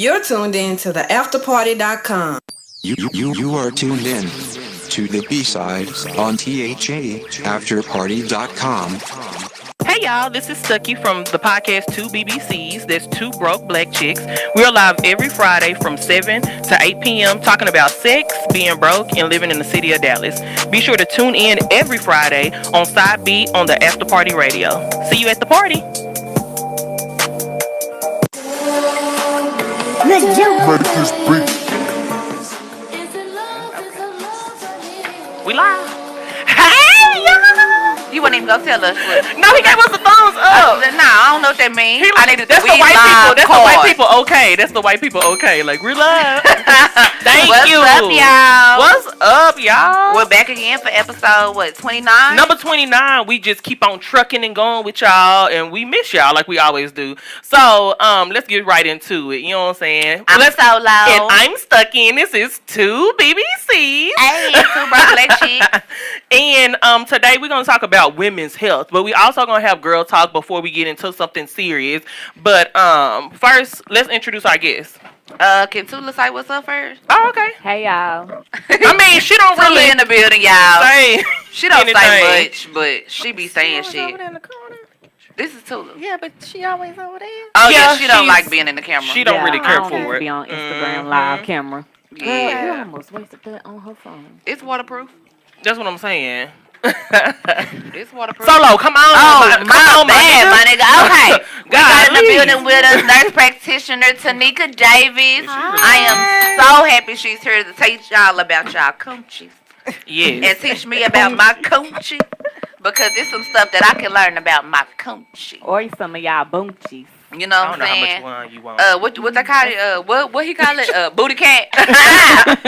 You're tuned in to the afterparty.com. You are tuned in to the B-side on afterparty.com. Hey y'all, this is Stuckey from the podcast Two BBCs. There's Two Broke.Black.Chicks. We're live every Friday from 7 to 8 p.m. talking about sex, being broke, and living in the city of Dallas. Be sure to tune in every Friday on Side B on the After Party Radio. See you at the party. Let's get this beat. We live. Hey y'all! You wouldn't even go tell us. No, he gave us a thumbs up. I don't know what that means. That's the white people. That's the white people. Okay, that's the white people. Okay, like we're live. Thank you. What's up, y'all? What's up, y'all? We're back again for episode 29. Number 29. We just keep on trucking and going with y'all, and we miss y'all like we always do. So, let's get right into it. You know what I'm saying? I'm Solo. And I'm Stuckey, and this is Two BBCs. Hey, Two Broke.Black.Chicks. And today we're gonna talk about women's health, but we also gonna have girl talk before we get into something serious. But first, let's introduce our guest. Can Toola say what's up first? Oh, okay. Hey y'all. I mean, she don't Toola really in the building, y'all. say She don't anything. say much, but she be saying shit. Over there in the corner. This is Toola. Yeah, but she always over there. Oh Yeah, yeah, she don't she's- like being in the camera. She don't really I care don't for Be it. on Instagram live camera. Girl, you Yeah, almost wasted that on her phone. it's waterproof. That's what I'm saying. It's waterproof. Solo, come on. Oh, come my on, bad, my nigga. Okay. We got in the Golly. building with us, nurse practitioner Tanika Davis. I am so happy she's here to teach y'all about y'all coochies. Yes. And teach me about my coochie. Because there's some stuff that I can learn about my coochie. Or some of y'all boonchies. You know I what don't know I'm how much saying? wine you want. What they call it? What he call it? Booty cat.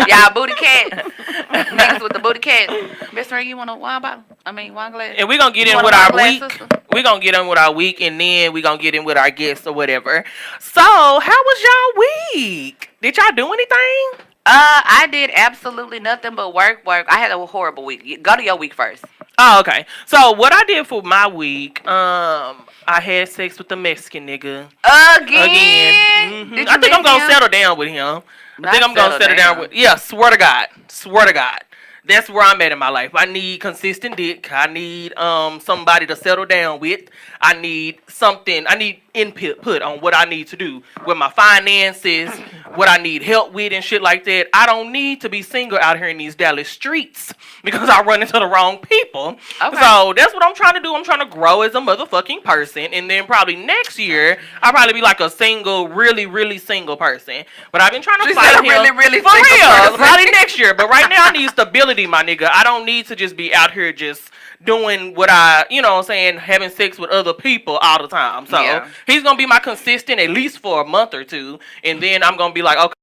Y'all booty cat. Niggas with the booty cat. Best friend, you want a wine bottle? I mean wine glass? And we're going to get You in want with a our wine week. glass, sister? We're going to get in with our week, and then we're going to get in with our guests or whatever. So, how was y'all week? Did y'all do anything? I did absolutely nothing but work. I had a horrible week. Go to your week first. Oh, okay. So, what I did for my week, I had sex with the Mexican nigga. Again. Mhm. Did I you think I'm miss going to him? settle down with him. I Not think I'm going to settle down down. with. Yeah, swear to God. Swear to God. That's where I'm at in my life. I need consistent dick. I need somebody to settle down with. I need something. I need input on what I need to do with my finances, what I need help with and shit like that. I don't need to be single out here in these Dallas streets because I run into the wrong people. Okay. So that's what I'm trying to do. I'm trying to grow as a motherfucking person. And then probably next year, I'll probably be like a single, really, really single person. But I've been trying to She fight said a him. really, really for single real. person. Probably next year. But right now, I need stability, my nigga. I don't need to just be out here just doing what I, you know what I'm saying, having sex with other people all the time. So Yeah. he's going to be my consistent at least for a month or two. And then I'm going to be like, okay.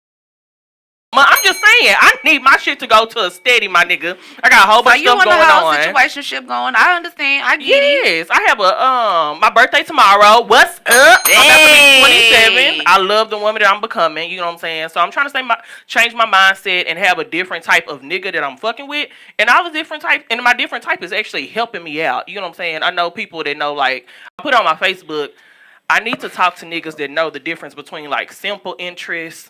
I'm just saying, I need my shit to go to a steady, my nigga. I got a whole So bunch of you stuff want going the whole on. situationship going? I understand. I get it. Yes, I have a my birthday tomorrow. What's up? I'm about to be 27. I love the woman that I'm becoming. You know what I'm saying? So I'm trying to change my mindset and have a different type of nigga that I'm fucking with. And all the different type, and my different type is actually helping me out. You know what I'm saying? I know people that know, like, I put on my Facebook, I need to talk to niggas that know the difference between like simple interests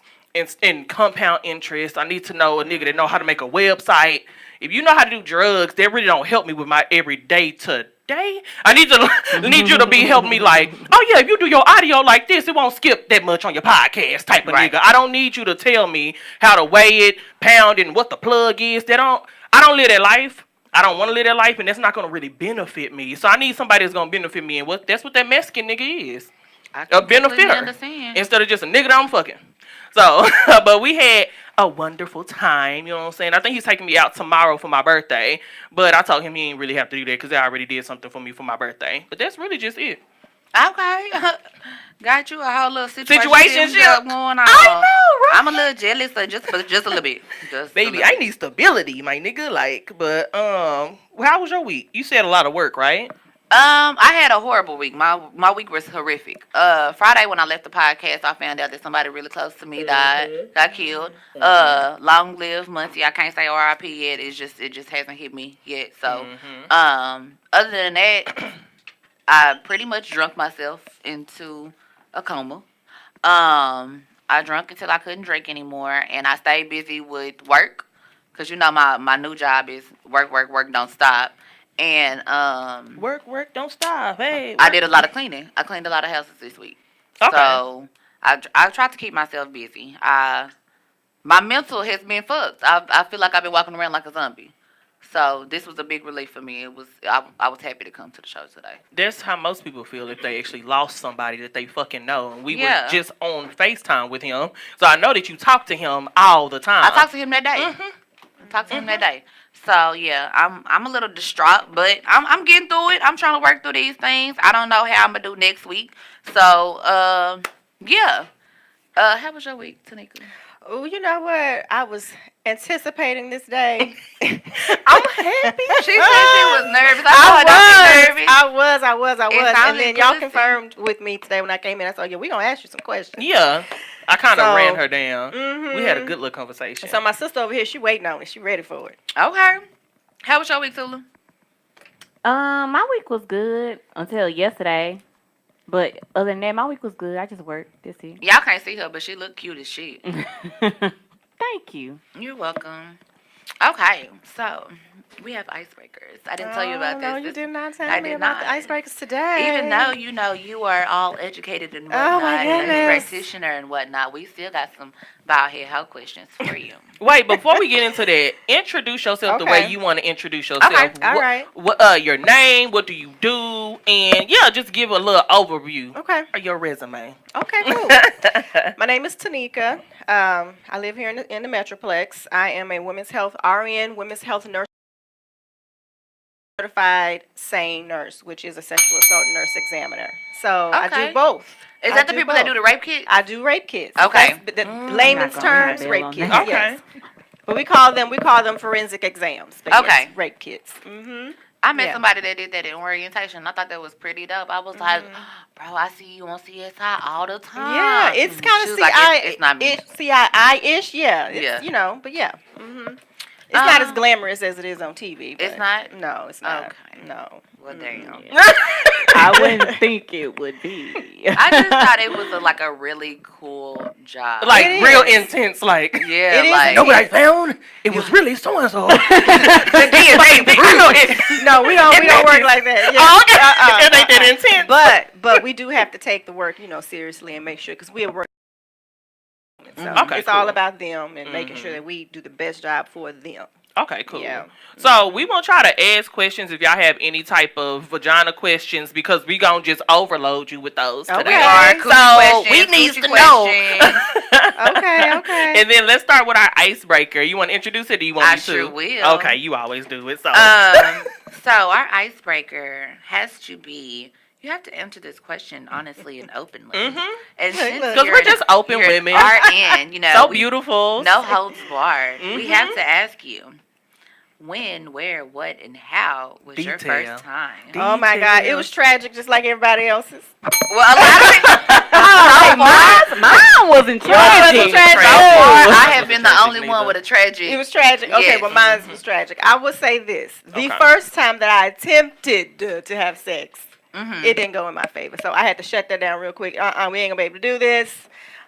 and compound interest. I need to know a nigga that know how to make a website. If you know how to do drugs, that really don't help me with my everyday today. I need you to be helping me like, oh yeah, if you do your audio like this, it won't skip that much on your podcast type of Right. nigga. I don't need you to tell me how to weigh it, pound it, and what the plug is. I don't live that life. I don't want to live that life, and that's not going to really benefit me. So I need somebody that's going to benefit me, and that's what that Mexican nigga is. I A completely benefiter. understand. Instead of just a nigga that I'm fucking. So, but we had a wonderful time, you know what I'm saying? I think he's taking me out tomorrow for my birthday, but I told him he didn't really have to do that because they already did something for me for my birthday. But that's really just it. Okay. Got you a whole little Situationship going on. I know, right? I'm a little jealous, so just a little bit. Just a Baby, little I bit. need stability, my nigga. Like, but how was your week? You said a lot of work, right? I had a horrible week. My week was horrific. Friday when I left the podcast, I found out that somebody really close to me died, got killed. Long live Muncie. I can't say R.I.P. yet. It just hasn't hit me yet. So, other than that, I pretty much drunk myself into a coma. I drank until I couldn't drink anymore, and I stayed busy with work, cause you know my new job is work, don't stop, and Work, don't stop. Hey, I did a lot of cleaning. I cleaned a lot of houses this week. Okay. So I tried to keep myself busy. My mental has been fucked. I feel like I've been walking around like a zombie. So this was a big relief for me. I was happy to come to the show today. That's how most people feel if they actually lost somebody that they fucking know. And we Yeah. were just on FaceTime with him. So I know that you talk to him all the time. I talked to him that day. So yeah, I'm a little distraught, but I'm getting through it. I'm trying to work through these things. I don't know how I'm gonna do next week. So yeah. How was your week, Tanika? Oh, you know what? I was anticipating this day. I'm happy. She said she was nervous. I was. I was. It And then y'all sounded confirmed with me today when I came in. I said, yeah, we're going to ask you some questions. Yeah. I kind of So, ran her down. We had a good little conversation. So my sister over here, she waiting on it. She ready for it. Okay. How was your week, Toola? My week was good until yesterday. But other than that, my week was good. I just worked this year. Y'all can't see her, but she look cute as shit. Thank you. You're welcome. Okay, so we have icebreakers. I didn't tell you about this. No, you did not tell I me did about the not. icebreakers today. Even though, you know, you are all educated and Oh, whatnot, my and goodness. practitioner and whatnot, we still got some bald head hoe questions for you. Wait, before we get into that, introduce yourself the way Okay. you want to introduce yourself. Okay, all right. What, your name, what do you do, and yeah, just give a little overview Okay. of your resume. Okay, cool. My name is Tanika. I live here in the Metroplex. I am a women's health RN, women's health nurse, certified SANE nurse, which is a sexual assault nurse examiner. So I Okay. do both. Is I that the people that both. do the rape kits? I do rape kits. Okay. That's the layman's not gonna ring terms, a bell rape on kits. that. Okay. Yes. But we call them forensic exams. But Okay. yes, rape kits. Mm-hmm. I met Yeah. somebody that did that in orientation. I thought that was pretty dope. I was like, bro, I see you on CSI all the time. Yeah, it's kind She of was like, it's not me. CII-ish, yeah. It's, Yeah. You know, but yeah. Mm-hmm. It's not as glamorous as it is on TV. It's but not? No, it's not. Okay. No. Well, damn. I wouldn't think it would be. I just thought it was like a really cool job. Like It real is. intense, like yeah, it is. like know what I found? It was really so and so. the DNA. I know it. No, we don't work like that. Yeah. Oh, okay. It ain't that intense. But we do have to take the work, seriously and make sure, because we are working. So Okay, it's all cool. about them and making sure that we do the best job for them. Okay, cool. Yeah. So we won't try to ask questions if y'all have any type of vagina questions because we gonna just overload you with those Okay. today. Alright, So we need to know. Okay. And then let's start with our icebreaker. You want to introduce it or do you want I me to? sure will. Okay, you always do it. So So our icebreaker has to be. You have to answer this question honestly and openly. And since Because you're we're just open you're women. RN, so beautiful. no holds barred. We have to ask you. When, where, what, and how was your Detail. first time? Oh my God, it was tragic, just like everybody else's. Well, a lot of it. Mine wasn't tragic. tragic. So far, Ooh. I have been the Tragic only one neither. with a tragic. It was tragic. Okay, Yes. well, mine was tragic. I will say this: the Okay. first time that I attempted to have sex, it didn't go in my favor, so I had to shut that down real quick. We ain't gonna be able to do this.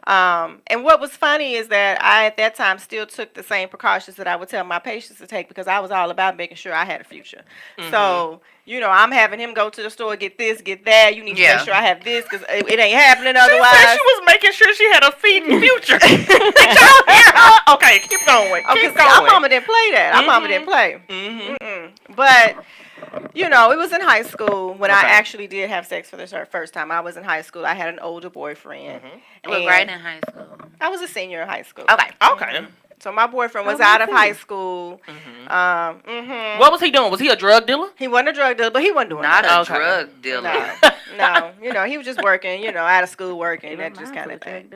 And what was funny is that I, at that time, still took the same precautions that I would tell my patients to take because I was all about making sure I had a future. So, I'm having him go to the store, get this, get that. You need to Yeah. make sure I have this because it ain't happening She said otherwise. she was making sure she had a future. Did y'all hear her? Okay, keep going. Okay, Keep see, our going. mama didn't play that. Our mama didn't play. But, it was in high school when I Okay. actually did have sex for the first time. I was in high school. I had an older boyfriend. What and grade in high school? I was a senior in high school. Okay. Okay. So my boyfriend was out of high school. What was he doing? Was he a drug dealer? He wasn't a drug dealer, but he wasn't doing Not that. a Okay. drug dealer. No, he was just working, out of school working, that just kind of thing.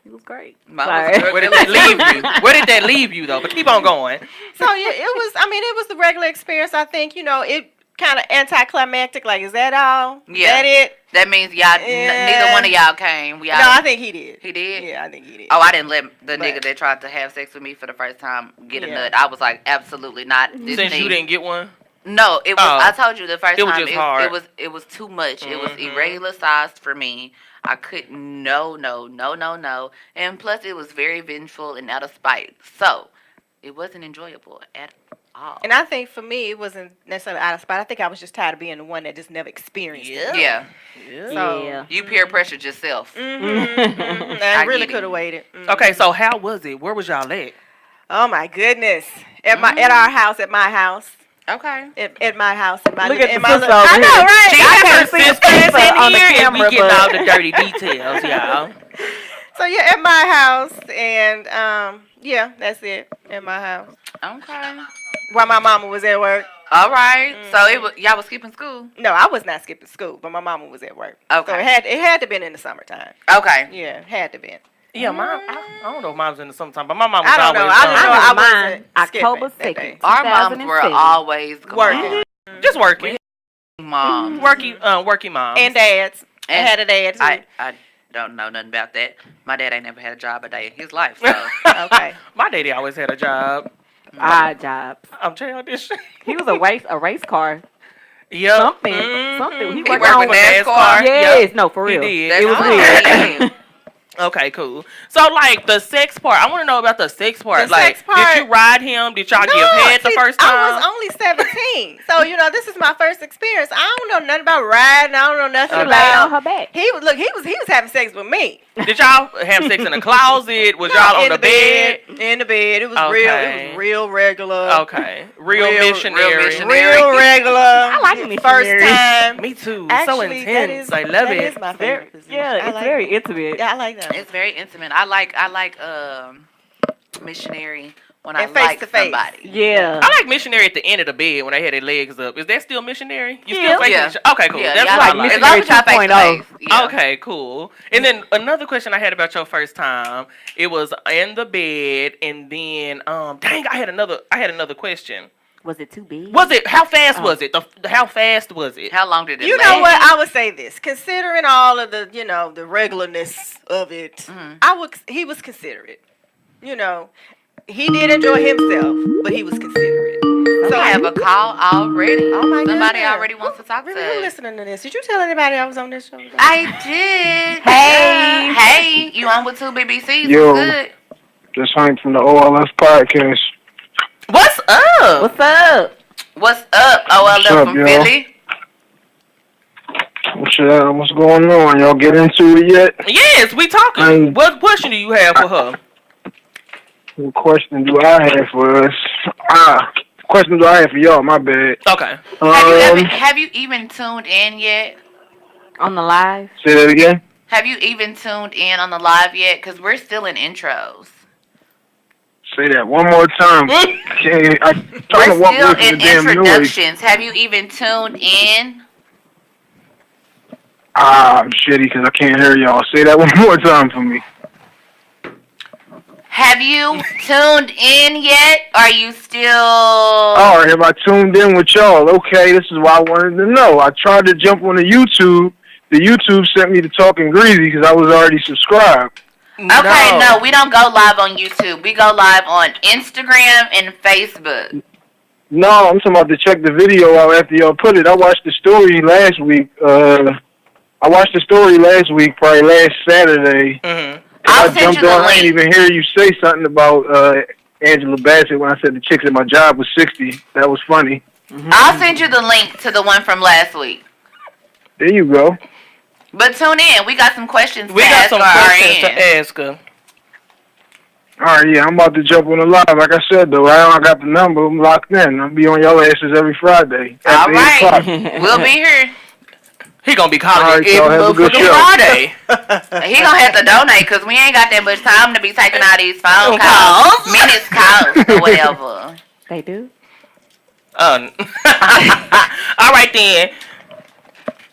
It was great. Mine was Sorry. a drug Where did that leave you? Where did that leave you though? But keep on going. So yeah, it was the regular experience. I think, it kind of anticlimactic. Like, is that all? Yeah. That it? That means y'all, neither one of y'all came. No, I think he did. He did? Yeah, I think he did. Oh, I didn't let the But- nigga that tried to have sex with me for the first time get a Yeah. nut. I was like, absolutely not. This Since thing. you didn't get one. No, it was. Oh. I told you the first It was time. just hard. It was too much. It was irregular sized for me. I couldn't. No. And plus, it was very vengeful and out of spite. So it wasn't enjoyable at all. And I think for me, it wasn't necessarily out of spite. I think I was just tired of being the one that just never experienced it. Yeah. So, Yeah. You peer pressured yourself. I really get it. could have waited. Okay, so how was it? Where was y'all at? Oh my goodness! At our house, at my house, Okay. at my house, at my Look at the in my sister little- over I know, here. right? She I has can't her see the sisters sister in on the here, and camera, we getting but- all the dirty details, y'all. So yeah, at my house, and yeah, that's it. At my house, Okay. while my mama was at work. All right. So y'all was skipping school. No, I was not skipping school, but my mama was at work. Okay. So it had to been in the summertime. Okay. Yeah, it had to been. Yeah, mom. I don't know if mom's in the summertime, but my mom was I don't know. always I just know gone. I mine wasn't October skipping that 2nd. day. Our moms were 2007. always gone. Working. Just working. Moms. Working mom. And dads. I And had a dad too. I don't know nothing about that. My dad ain't never had a job a day in his life. So Okay. My daddy always had a job. Odd jobs. I'm childish. He was a race car. Yep. Something. Mhm. Something. He He worked worked on with NASCAR. Yes. Yep. No, for He real. did. It was Okay. weird. Okay, cool. So, like, the sex part. I want to know about the sex part. The like, sex part- did you ride him? Did y'all give head the see, first time? I was only 17. So, this is my first experience. I don't know nothing about riding. I don't know nothing Okay. She laid on about. her back. He was having sex with me. Did y'all have sex in the closet? Was y'all on in the bed? In the bed. It was Okay. real regular. Okay. Real missionary. missionary. Real regular. I like First missionary. time. Me too. So Actually, that intense. is I love that it. is my Very, favorite position. yeah, I it's like very it. intimate. Yeah, I like that. It's very intimate. I like missionary when I And face like to face. somebody. Yeah. I like missionary at the end of the bed when they had their legs up. Is that still missionary? You Yeah. still face Yeah. missionary? Okay, cool. Yeah, That's yeah, what I like like. As missionary. long as y'all face to 2.0. face. Yeah. Okay, cool. And then another question I had about your first time. It was in the bed, and then dang, I had another question. Was it too big? Was it how fast was it? How fast was it? How long did it You last? know what? I would say this. Considering all of the, the regularness of it, he was considerate. He did enjoy himself, but he was considerate. So I have a call already. Oh my Somebody goodness. already wants to talk Really, to who us. listening to this? Did you tell anybody I was on this show? I did. Hey. Hey, you on with 2 BBCs? Yo. Good. This Hank from the OLS podcast. What's up? What's up? What's up, OLF What's up, from y'all? Philly? What's going on? Y'all get into it yet? Yes, we talking. What question do you have for her? What question do I have for us? Question do I have for y'all? My bad. Okay. Have you even tuned in yet? On the live? Say that again? Have you even tuned in on the live yet? Because we're still in intros. Say that one more time. I'm trying to We're walk still away from in the damn noise. introductions. Have you even tuned in? I'm shitty because I can't hear y'all. Say that one more time for me. Have you tuned in yet? Are you still... All right, have I tuned in with y'all? Okay, this is what I wanted to know. I tried to jump on the YouTube. The YouTube sent me to Talking Greasy because I was already subscribed. Okay, no, we don't go live on YouTube. We go live on Instagram and Facebook. No, I'm talking about to check the video out after y'all put it. I watched the story last week. Probably last Saturday. Mm-hmm. I'll send you the I didn't link. even hear you say something about Angela Bassett when I said the chicks at my job was 60. That was funny. I'll send you the link to the one from last week. There you go. But tune in. We got some questions We to got ask some our questions RN. to ask her. All right, yeah, I'm about to jump on the live. Like I said, though, I got the number. I'm locked in. I'll be on y'all asses every Friday. All After 8 right. o'clock. We'll be here. He gonna be calling All me right, every y'all, have a good motherfucking show. Friday. He gonna have to donate because we ain't got that much time to be taking all these phone calls, Calls. minutes calls, or whatever. They do? All right then.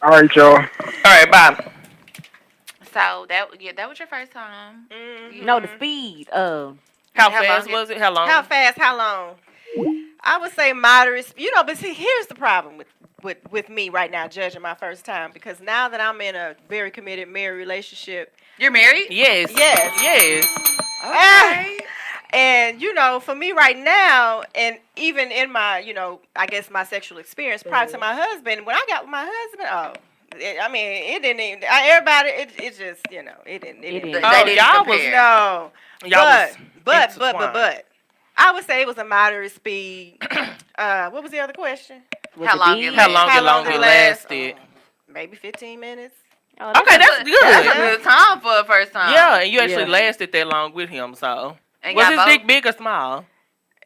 All right, y'all. All right, bye. So that was your first time. No, the speed. How How fast long was it? How long? How fast? How long? I would say moderate. But see, here's the problem with me right now, judging my first time, because now that I'm in a very committed married relationship, You're married? Yes. Yes. Yes. Okay. and for me right now, and even in my, I guess my sexual experience prior to my husband, when I got with my husband, I mean, it didn't even. Everybody, it just, it didn't. It didn't. They Oh, didn't y'all was compare. No, Y'all but, intertwined. I would say it was a moderate speed. What was the other question? Was How it long big? it How long How it long longer it last? lasted? Maybe 15 minutes. Oh, Okay, that's That's a good. good time for a first time. Yeah, and you actually Yeah. lasted that long with him, so. And Was y'all his both- dick big or small?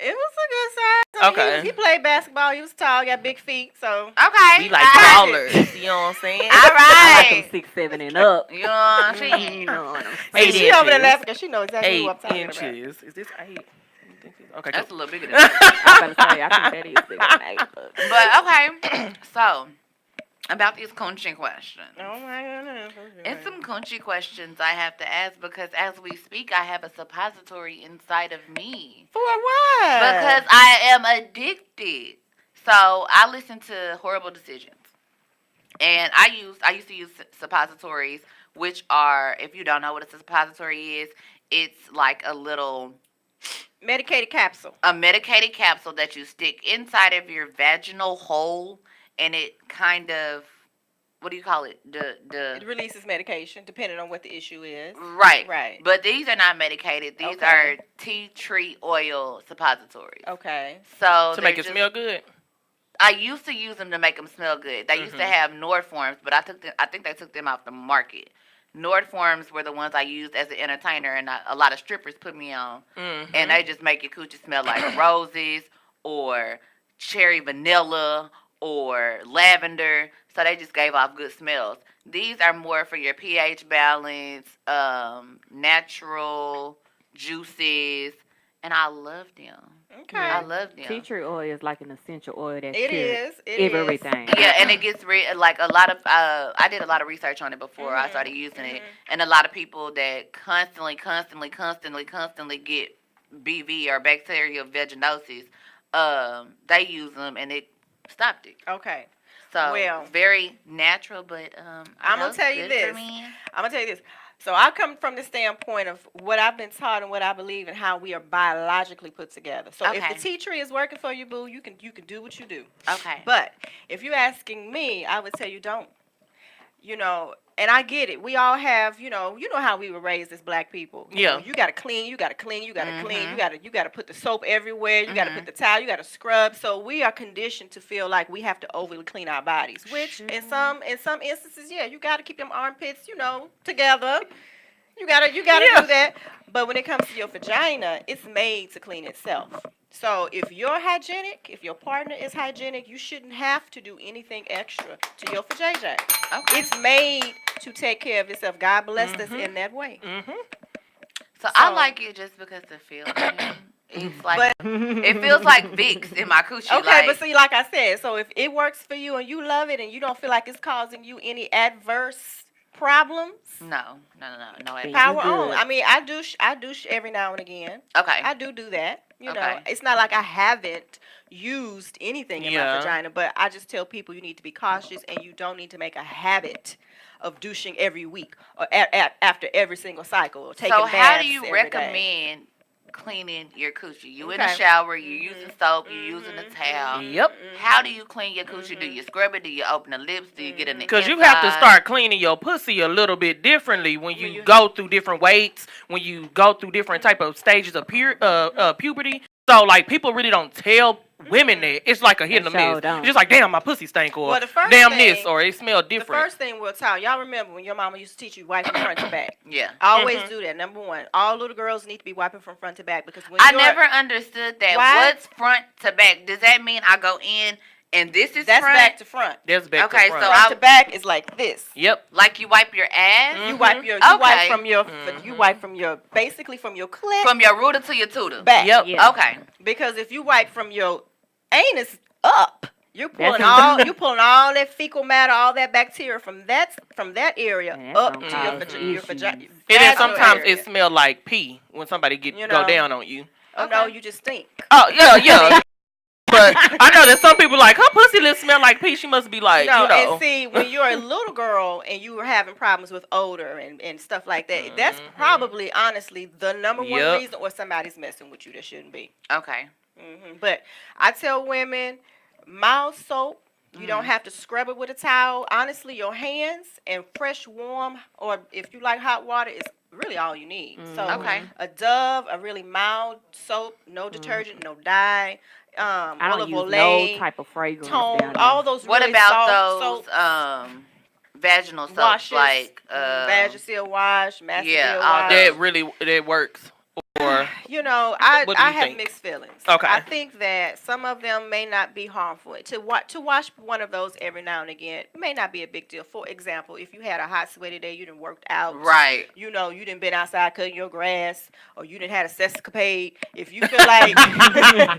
It was a good size. I mean, Okay. he played basketball. He was tall. Got big feet. So Okay. We like all ballers, you know what I'm saying? All I like them right. 6, 7, and up. You know what I'm saying? You know what I'm Eight saying? she over there inches. laughing because she knows exactly who I'm 8 talking about. inches. Is this 8? Okay, That's a cool. little bigger than that. I'm about to say, I think that is bigger than 8. But okay, so about these coochie questions. Oh my goodness. It's some coochie questions I have to ask because as we speak, I have a suppository inside of me. For what? Because I am addicted. So I listen to Horrible Decisions. And I used to use suppositories, which are, if you don't know what a suppository is, it's like a medicated capsule. medicated capsule that you stick inside of your vaginal hole, and it kind of, what do you call it? It releases medication depending on what the issue is. Right. Right. But these are not medicated. These Okay. are tea tree oil suppositories. Okay. So To make they're it smell good? I used to use them to make them smell good. They used to have Nordforms, but I think they took them off the market. Nordforms were the ones I used as an entertainer, and a lot of strippers put me on. And they just make your coochie smell like roses or cherry vanilla or lavender. So they just gave off good smells. These are more for your pH balance, natural juices, and I love them. Okay. I love them. Tea tree oil is like an essential oil that It cures is. It is. everything. Yeah, and it gets like a lot of. I did a lot of research on it before I started using it, and a lot of people that constantly get BV or bacterial vaginosis, they use them and it stopped it. Okay. So Well, very natural, but I'm gonna tell you this. I'm gonna tell you this. So I come from the standpoint of what I've been taught and what I believe and how we are biologically put together. So if Okay. the tea tree is working for you, boo, you can do what you do. Okay. But if you're asking me, I would tell you don't. And I get it. We all have, you know how we were raised as black people. Yeah. You gotta clean, you gotta clean, you gotta clean, you gotta put the soap everywhere, you gotta put the towel, you gotta scrub. So we are conditioned to feel like we have to overly clean our bodies. Which in some instances, yeah, you gotta keep them armpits, together. You gotta do that. But when it comes to your vagina, it's made to clean itself. So if you're hygienic, if your partner is hygienic, you shouldn't have to do anything extra to your vajayjay. Okay. It's made to take care of itself. God blessed us in that way. So I like it just because the feeling. It's like it feels like Vicks in my coochie. Okay, but see, like I said, so if it works for you and you love it and you don't feel like it's causing you any adverse problems, no. power on. I mean, I douche every now and again. Okay. I do that. Okay. It's not like I haven't used anything in my vagina, but I just tell people you need to be cautious and you don't need to make a habit of douching every week or after every single cycle or taking So baths how do you every day. recommend cleaning your coochie? You in Okay. the shower, you using soap, you using a towel. Yep. How do you clean your coochie? Do you scrub it? Do you open the lips? Do you get in the Because you have to inside? start cleaning your pussy a little bit differently when you go through different weights, when you go through different type of stages of puberty. So, like, people really don't tell women that. It's like a hit and a They sure miss. don't. It's just like, damn, my pussy stank, or Well, the first damn thing- this, or it smell The different. first thing we'll tell y'all remember when your mama used to teach you wiping front to back. Yeah. Always do that. Number one, all little girls need to be wiping from front to back because when I you're, never understood that. Why? What's front to back? Does that mean I go in and this is that's front? back to front. That's back Okay, to front. so Front to back is like this. Yep. Like you wipe your ass? You wipe your Okay. you wipe from your basically from your clit From your rooter to your tutor? back. Yep. Yeah. Okay. Because if you wipe from your anus up, you're pulling That's- all that fecal matter, all that bacteria from that area Yeah, that's up gonna to your cause vagina. issues. And then sometimes it smell like pee when somebody You go know. down on you. Oh no, you just stink. Oh, yeah. But I know that some people like, her pussy lips smell like pee. She must be like, No, you know. and see, when you're a little girl and you were having problems with odor and stuff like that, that's probably, honestly, the number one Yep. reason or somebody's messing with you that shouldn't be. Okay. But I tell women, mild soap You don't have to scrub it with a towel. Honestly, your hands and fresh, warm, or if you like hot water, is really all you need. So a Dove, a really mild soap, no detergent, no dye. I don't olive use oil, no type of fragrance. Tone, all those. What really about those soaps? Vaginal soaps Washes, like Vagisil wash, Master yeah, wash. that works. Or you know, I have think? mixed feelings. Okay. I think that some of them may not be harmful. To wash one of those every now and again may not be a big deal. For example, if you had a hot, sweaty day, you done worked out. Right. You know, you done been outside cutting your grass, or you done had a sescapade. If you feel like, I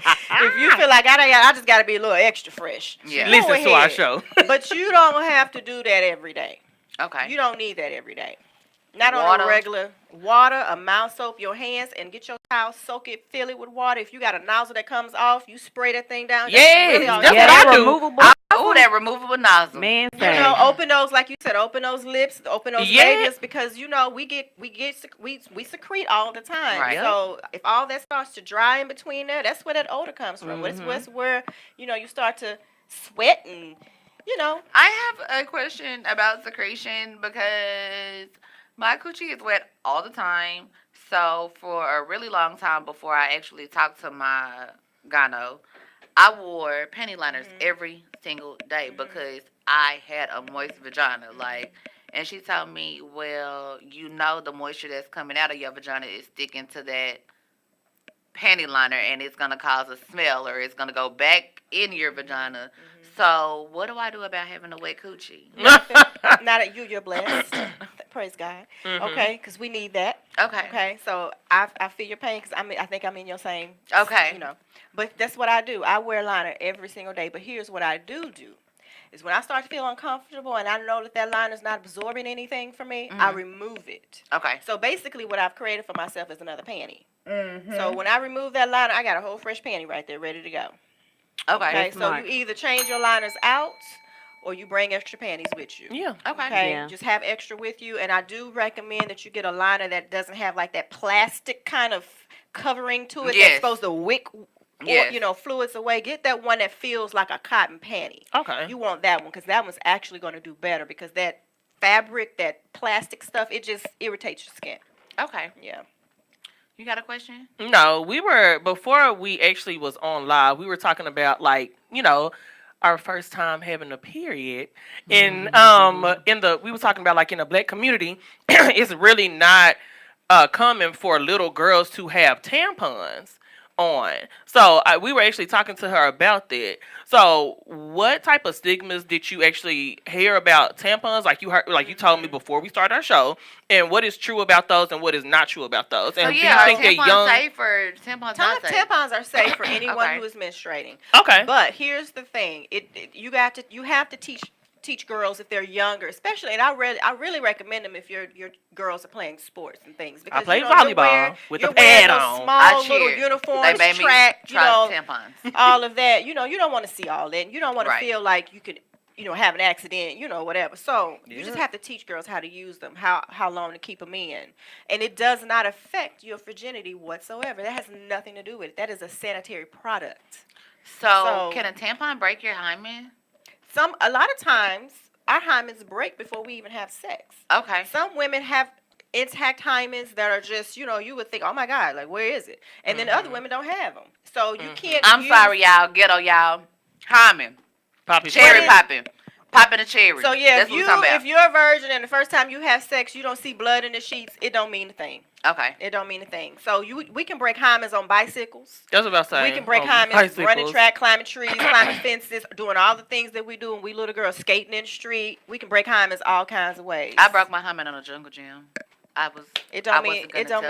just got to be a little extra fresh. Yeah. Listen to our show. But you don't have to do that every day. Okay. You don't need that every day. Not on a regular water, a mouth soap, your hands, and get your towel, soak it, fill it with water. If you got a nozzle that comes off, you spray that thing down. Yes, that's what I do. Removable. That removable nozzle. Man, you know, open those, like you said, open those lips, open those labials, because you know we secrete all the time. Right. So if all that starts to dry in between there, that's where that odor comes from. That's where you know you start to sweat and you know. I have a question about secretion because my coochie is wet all the time. So for a really long time before I actually talked to my gyno, I wore panty liners every single day because I had a moist vagina. And she told me, well, you know the moisture that's coming out of your vagina is sticking to that panty liner and it's going to cause a smell or it's going to go back in your vagina. So what do I do about having a wet coochie? Now that you're blessed. Praise God. Okay, because we need that. Okay, so I feel your pain because I think I'm in your same. Okay. You know, but that's what I do. I wear a liner every single day. But here's what I do is when I start to feel uncomfortable and I know that liner's not absorbing anything for me, I remove it. Okay. So basically, what I've created for myself is another panty. So when I remove that liner, I got a whole fresh panty right there, ready to go. Okay. So you either change your liners out or you bring extra panties with you. Yeah. Okay. Yeah. Just have extra with you. And I do recommend that you get a liner that doesn't have like that plastic kind of covering to it that's supposed to wick fluids away. Get that one that feels like a cotton panty. Okay. You want that one because that one's actually going to do better because that fabric, that plastic stuff, it just irritates your skin. Okay. Yeah. You got a question? No, before we actually was on live, we were talking about our first time having a period. And we were talking about in the black community, it's really not common for little girls to have tampons on. So we were actually talking to her about that. So what type of stigmas did you actually hear about tampons? Like you told me before we started our show, and what is true about those and what is not true about those? And do you think tampons safe or tampons not safe? Tampons are safe for anyone who is menstruating. Okay. But here's the thing: you have to teach girls if they're younger, especially, and I really recommend them if your girls are playing sports and things. Because, I played volleyball with the pad on. Small little uniforms, track, tampons. all of that. You don't want to see all that. You don't want to feel like you could, have an accident, whatever. So you just have to teach girls how to use them, how long to keep them in, and it does not affect your virginity whatsoever. That has nothing to do with it. That is a sanitary product. So can a tampon break your hymen? A lot of times, our hymens break before we even have sex. Okay. Some women have intact hymens that are just, you would think, oh my God, like where is it? And then other women don't have them. So you can't. I'm sorry, y'all. Ghetto, y'all. Hymen. Cherry popping. Popping a cherry. So yeah, that's if you're a virgin and the first time you have sex, you don't see blood in the sheets, it don't mean a thing. Okay. It don't mean a thing. So we can break hymens on bicycles. That's what I was saying. We can break hymens running track, climbing trees, climbing fences, doing all the things that we do when we little girls skating in the street. We can break hymens all kinds of ways. I broke my hymen on a jungle gym. It don't mean nothing. It don't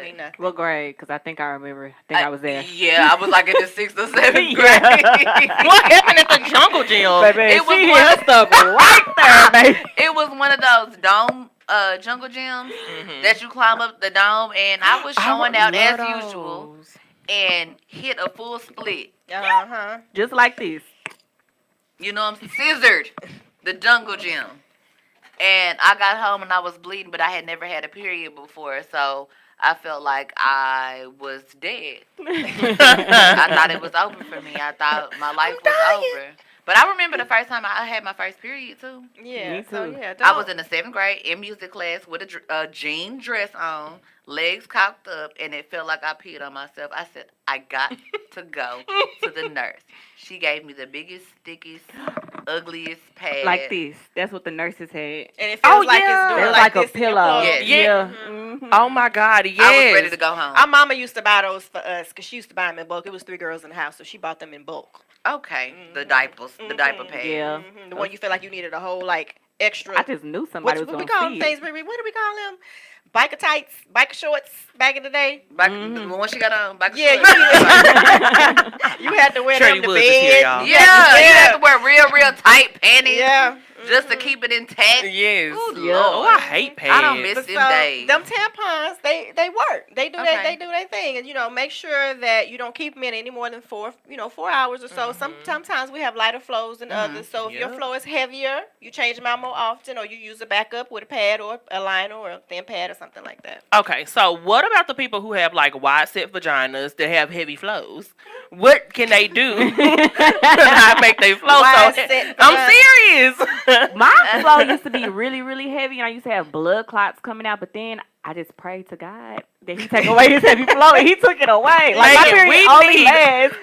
mean nothing. What grade? Because I think I remember. I was there. Yeah, I was like in the 6th or 7th grade. What happened at the jungle gym? Baby, it was stuff right there, baby. It was one of those dome jungle gyms that you climb up the dome, and I was showing out as usual and hit a full split. Just like this. You know what I'm saying? Scissored the jungle gym. And I got home and I was bleeding, but I had never had a period before, so I felt like I was dead. I thought it was over for me. I thought my life was over. But I remember the first time I had my first period too. Yeah. Me So too. yeah. I was in the 7th grade in music class with a jean dress on, legs cocked up, and it felt like I peed on myself. I said, I got to go to the nurse. She gave me the biggest, thickest, ugliest pad. Like this. That's what the nurses had. And it feels like yeah. it's doing It was like, like a this in your pillow. clothes. Yeah. Mhm. Oh my God, yes. I was ready to go home. Our mama used to buy those for us because she used to buy them in bulk. It was 3 girls in the house, so she bought them in bulk. Okay, the diapers, the diaper pad. Yeah. The one you feel like you needed a whole like extra. I just knew somebody what was we going call to them see things, it. Riri? What do we call them? Biker tights, biker shorts back in the day. Back when she got on, back Yeah, you had to wear Shirley them to Woods is here, bed. y'all. you had to wear real tight panties. Yeah. Just to keep it intact. Yes. Ooh, Yeah. Lord. Oh, I hate pads. I don't miss But them so days. them tampons, they work. They do Okay. they do their thing, and make sure that you don't keep them in any more than 4 hours or so. Sometimes we have lighter flows than others. So if your Yeah. flow is heavier, you change them out more often, or you use a backup with a pad or a liner or a thin pad or something like that. Okay, so what about the people who have like wide set vaginas that have heavy flows? What can they do to not make their flow Wide so? set I'm serious. My flow used to be really, really heavy, and I used to have blood clots coming out. But then I just prayed to God that He take away this heavy flow, and He took it away. Like my Megan, period we only need- lasts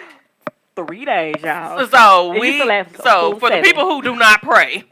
3 days, y'all. So It used to last a so full for the 7. people who do not pray,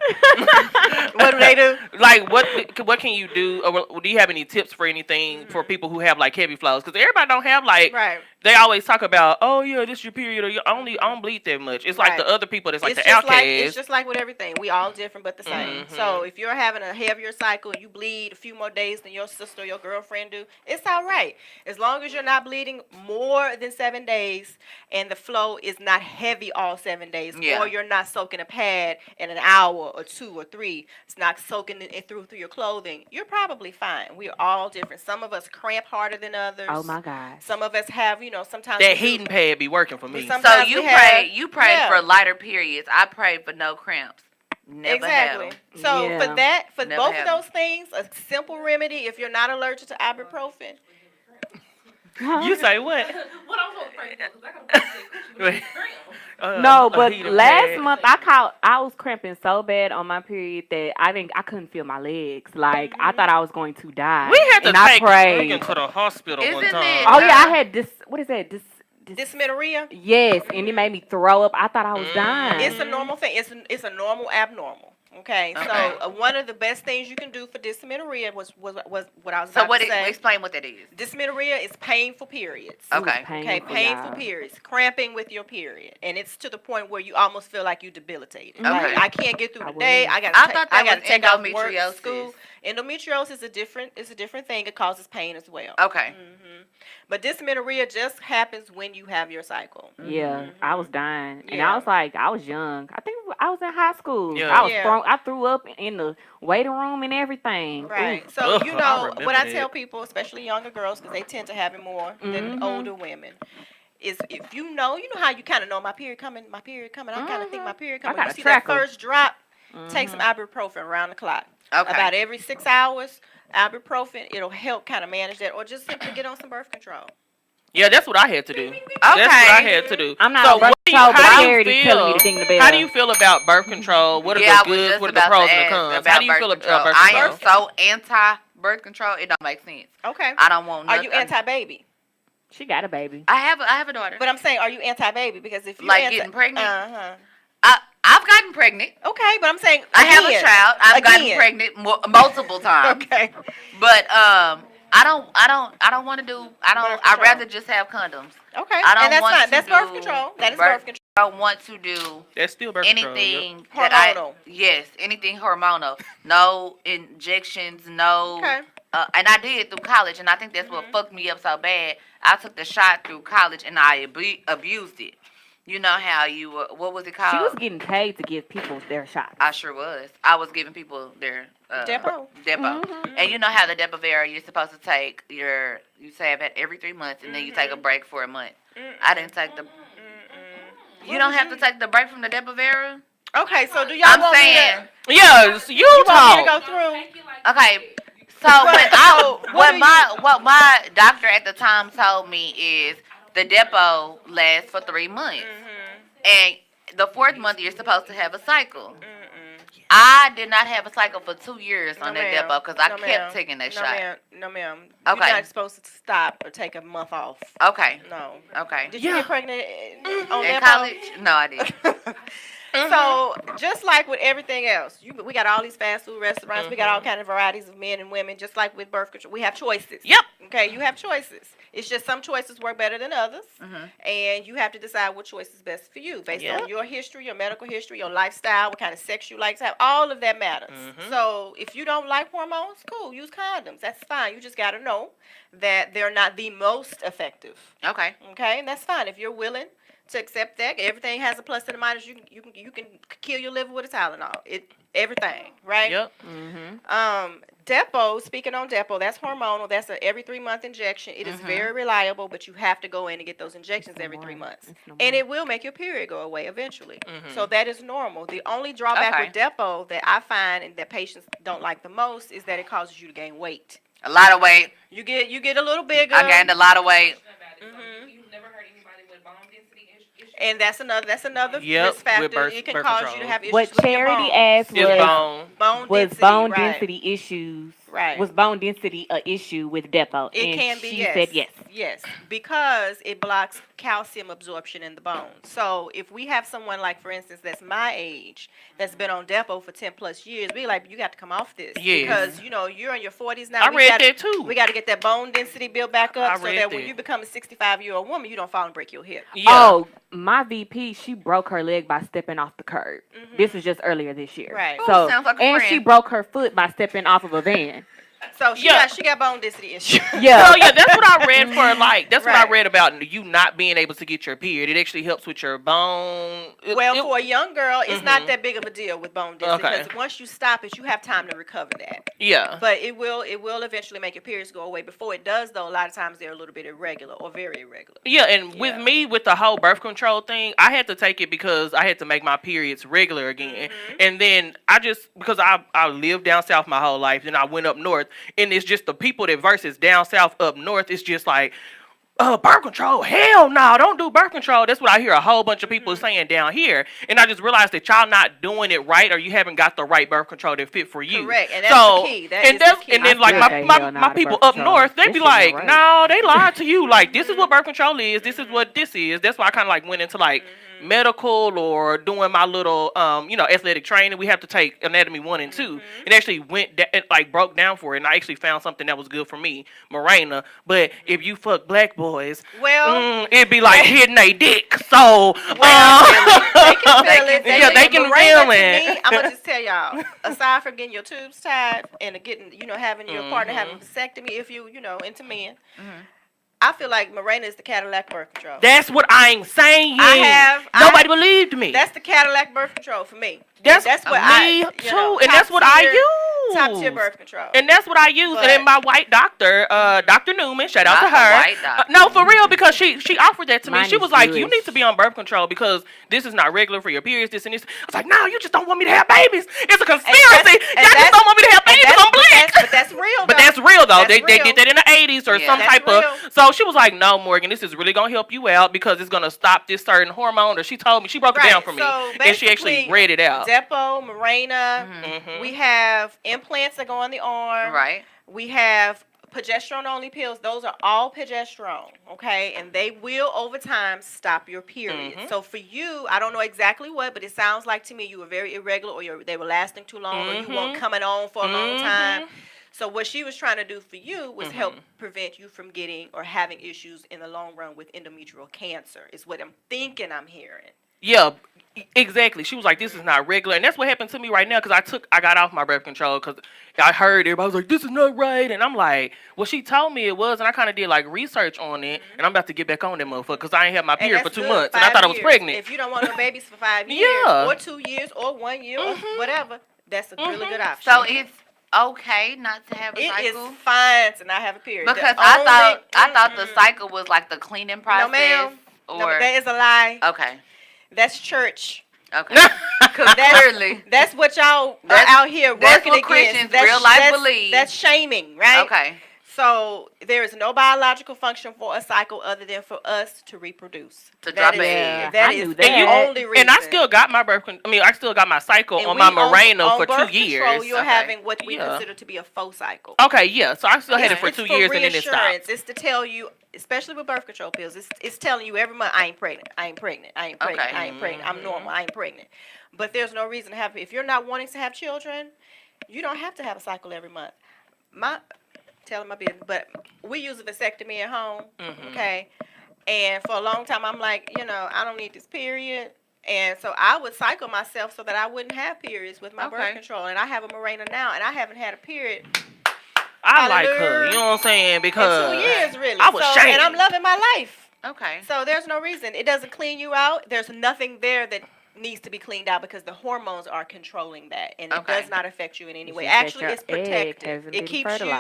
What do they do? like what can you do? Or do you have any tips for anything for people who have like heavy flows? Because everybody don't have like. Right. They always talk about, oh yeah, this is your period, or I don't bleed that much. It's like Right. the other people that's like It's the just outcasts. it's just like with everything. We all different but the same. So if you're having a heavier cycle and you bleed a few more days than your sister or your girlfriend do, it's all right. As long as you're not bleeding more than 7 days and the flow is not heavy all 7 days, Yeah. or you're not soaking a pad in an hour or 2 or 3, it's not soaking it through your clothing, you're probably fine. We're all different. Some of us cramp harder than others. Oh my God. Some of us have, sometimes that we do- heating pad be working for me. Some- So Sometimes you we have- you prayed yeah. for lighter periods. I prayed for no cramps. Never Exactly. had 'em. So Yeah. for Never both had of those things, a simple remedy if you're not allergic to ibuprofen. You say what? What I'm supposed to pray for? 'Cause I got a Wait. No, A but heating last pad. month I was cramping so bad on my period that I couldn't feel my legs. Like I thought I was going to die. We had to and I take prayed. Megan to the hospital one Isn't time. it? Oh yeah, I had this. What is that? This. Dysmenorrhea, Yes, and it made me throw up. I thought I was dying. it's a normal thing. It's a normal abnormal. Okay, Okay. so one of the best things you can do for dysmenorrhea was what I was So about to say. explain what that is. Dysmenorrhea is painful periods. Okay. Okay, painful y'all. periods, cramping with your period, and it's to the point where you almost feel like you debilitated. Okay. Like, I can't get through I the day. was. I got. I thought that I got to was take off work, endometriosis. school. Endometriosis is a different thing. It causes pain as well. Okay. But dysmenorrhea just happens when you have your cycle. Yeah, I was dying, and Yeah. I was like, I was young. I think I was in high school. Yeah. I was Yeah. I threw up in the waiting room and everything. Right. Ooh. So Ugh, I remember what I that. tell people, especially younger girls, because they tend to have it more than older women, is if you know how you kind of know my period coming. I kind of think my period coming. got You a see that tracker. first drop, take some ibuprofen around the clock. Okay. About every 6 hours, ibuprofen, it'll help kind of manage that, or just simply get on some birth control. Yeah, that's what I had to do. Okay. That's what I had to do. I'm not so on birth what do you, control, but how I do you heard it telling me to ding the bell. How do you feel about birth control? What are Yeah, I the was goods? just What are the about pros to and the ask cons? about How do you birth feel control. about birth I control? am so anti birth control. It don't make sense. Okay. I don't want. Are Nothing. you anti-baby? She got a baby. I have a daughter. But I'm saying, are you anti-baby? Because if you Like getting pregnant? Uh-huh. I've gotten pregnant. Okay, but I'm saying I have a again, child. I've gotten again. pregnant multiple times. Okay. But I don't want to do. Birth I'd control. rather just have condoms. Okay. I don't and that's want fine. to That's birth do control. That is birth control. I don't want to do That's still birth control. anything Yep. that Hormonal. yes, anything hormonal. No injections, no. Okay. And I did through college, and I think that's what fucked me up so bad. I took the shot through college, and I abused it. You know how you what was it called? She was getting paid to give people their shots. I sure was. I was giving people their Depot. And you know how the Depo-Vera, you're supposed to take you say it every 3 months, and then you take a break for a month. I didn't take the. You don't have to take the break from the Depo-Vera. Okay, so do y'all I'm want saying. me to, Yes, you you want me to talk. go through? Okay. So what my doctor at the time told me is the Depo lasts for 3 months, and the 4th month you're supposed to have a cycle. I did not have a cycle for 2 years on that depot because I kept taking that shot. No, ma'am. Okay. You're not supposed to stop or take a month off. Okay. No. Okay. Did you get pregnant on in depot? college? No, I didn't. So just like with everything else, we got all these fast food restaurants. We got all kind of varieties of men and women. Just like with birth control, we have choices. Yep. Okay, you have choices. It's just some choices work better than others, and you have to decide what choice is best for you based on your history, your medical history, your lifestyle, what kind of sex you like to have. All of that matters. So if you don't like hormones, cool, use condoms. That's fine. You just got to know that they're not the most effective. Okay. Okay, and that's fine if you're willing to accept that. Everything has a plus and a minus. You can kill your liver with a Tylenol. Everything, right? Yep. Depot, speaking on Depot, that's hormonal. That's a every 3 month injection. It is very reliable, but you have to go in and get those injections every 3 months. And it will make your period go away eventually. So that is normal. The only drawback with Depot that I find and that patients don't like the most is that it causes you to gain weight. A lot of weight. You get a little bigger. I gained a lot of weight. You've never heard anybody with bone density issues? And that's another risk factor. It can cause you to have issues what with your Charity bones. asked was Bone bone right. density issues. Right. Was bone density a issue with Depot? It and can be, she yes. said yes. Yes, because it blocks calcium absorption in the bones. So if we have someone like, for instance, that's my age, that's been on Depot for 10 plus years, we like, you got to come off this. Yes. Because, you're in your 40s now. I read that too. We got to get that bone density built back up I so read that when that. you become a 65-year-old woman, you don't fall and break your hip. Yeah. Oh, my VP, she broke her leg by stepping off the curb. This was just earlier this year. Right. So, Ooh, sounds like a and friend. she broke her foot by stepping off of a van. So she got bone density issues. Yeah. So, that's what I read for, that's what I Right. read about you not being able to get your period. It actually helps with your bone. For a young girl, it's not that big of a deal with bone density Okay. because once you stop it, you have time to recover that. Yeah. But it will eventually make your periods go away. Before it does, though, a lot of times they're a little bit irregular or very irregular. Yeah, and with me, with the whole birth control thing, I had to take it because I had to make my periods regular again. And then because I lived down south my whole life, then I went up north, and it's just the people that versus down south up north, it's just like, birth control, hell no, don't do birth control. That's what I hear a whole bunch of people saying down here. And I just realized that y'all not doing it right, or you haven't got the right birth control that fit for you. Correct, and that's the key. That is the key. And then like my people up north, they be like, no, they lied to you. Like, this is what birth control is. This is what this is. That's why I kind of like went into like medical or doing my little athletic training. We have to take anatomy 1 and 2. It actually it like broke down for it, and I actually found something that was good for me, Morena. But if you fuck black boys, it'd be like hitting a dick. So they can feel it. They can feel it. I'm gonna just tell y'all. Aside from getting your tubes tied and having your partner having a vasectomy, if you into men. I feel like Morena is the Cadillac birth control. That's what I'm saying. Nobody believed me. That's the Cadillac birth control for me. That's what me too, and that's what I use. Top tier birth control. And that's what I use. And then my white doctor, Dr. Newman, shout out to Not the her. white doctor. No, for real, because she offered that to me. Mine She is was like, Jewish. you need to be on birth control because this is not regular for your periods, this and this. I was like, no, you just don't want me to have babies. It's a conspiracy. Y'all just don't want me to have babies. I'm black. But that's real. But that's real though. That's They real. did that in the 80s or some that's type real. of. So she was like, no, Morgan, this is really gonna help you out because it's gonna stop this certain hormone. Or she told me, she broke it down for me, So and she actually basically, read it out. Depot, Morena. We have implants that go on the arm. Right. We have progesterone only pills. Those are all progesterone, okay? And they will over time stop your period. So for you, I don't know exactly what, but it sounds like to me you were very irregular, or they were lasting too long, or you weren't coming on for a long time. So what she was trying to do for you was help prevent you from getting or having issues in the long run with endometrial cancer, is what I'm thinking I'm hearing. Yeah, exactly. She was like, this is not regular. And that's what happened to me right now because I got off my birth control because I heard everybody was like, this is not right. And I'm like, well, she told me it was. And I kind of did like research on it. And I'm about to get back on that motherfucker because I ain't had my period for 2 months. And I thought I was pregnant. If you don't want no babies for 5 years or 2 years or 1 year or whatever, that's a really good option. So it's okay not to have a cycle? It is fine to not have a period. Because I thought the cycle was like the cleaning process. No, ma'am. Or No, that is a lie. okay. That's church. Okay. Because clearly that's what y'all are out here that's working what against. Christians real life believe. That's shaming, right? Okay. So there is no biological function for a cycle other than for us to reproduce. To drop an Yeah, egg. That I is knew the that. only reason. And I still got my I still got my cycle And on my we Mirena on for birth 2 years. Control, you're Okay. having what we Yeah. consider to be a faux cycle. Okay, yeah. So I still had it for It's 2 years and then it reassurance. stopped. It's to tell you, especially with birth control pills, it's telling you every month, I ain't pregnant, I ain't pregnant, I ain't pregnant, Okay. I ain't pregnant, I'm normal, I ain't pregnant. But there's no reason to have, if you're not wanting to have children, you don't have to have a cycle every month. Telling my business, but we use a vasectomy at home, okay? And for a long time, I'm like, I don't need this period. And so I would cycle myself so that I wouldn't have periods with my birth control. And I have a Mirena now, and I haven't had a period I like her. You know what I'm saying? Because in 2 years, really. I was shamed. And I'm loving my life. Okay. So there's no reason. It doesn't clean you out. There's nothing there that needs to be cleaned out because the hormones are controlling that. And it does not affect you in any way. Actually, it's protective. It keeps you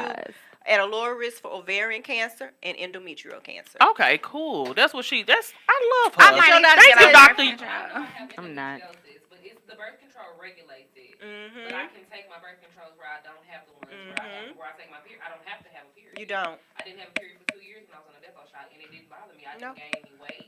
at a lower risk for ovarian cancer and endometrial cancer. Okay, cool. That's what I love her. I might need to Thank get you, a doctor. I'm not. But it's the birth control regulates it. But I can take my birth controls where I don't have the ones where I take my period. I don't have to have a period. You don't. I didn't have a period for 2 years when I was on a depot shot, and it didn't bother me. I didn't gain any weight.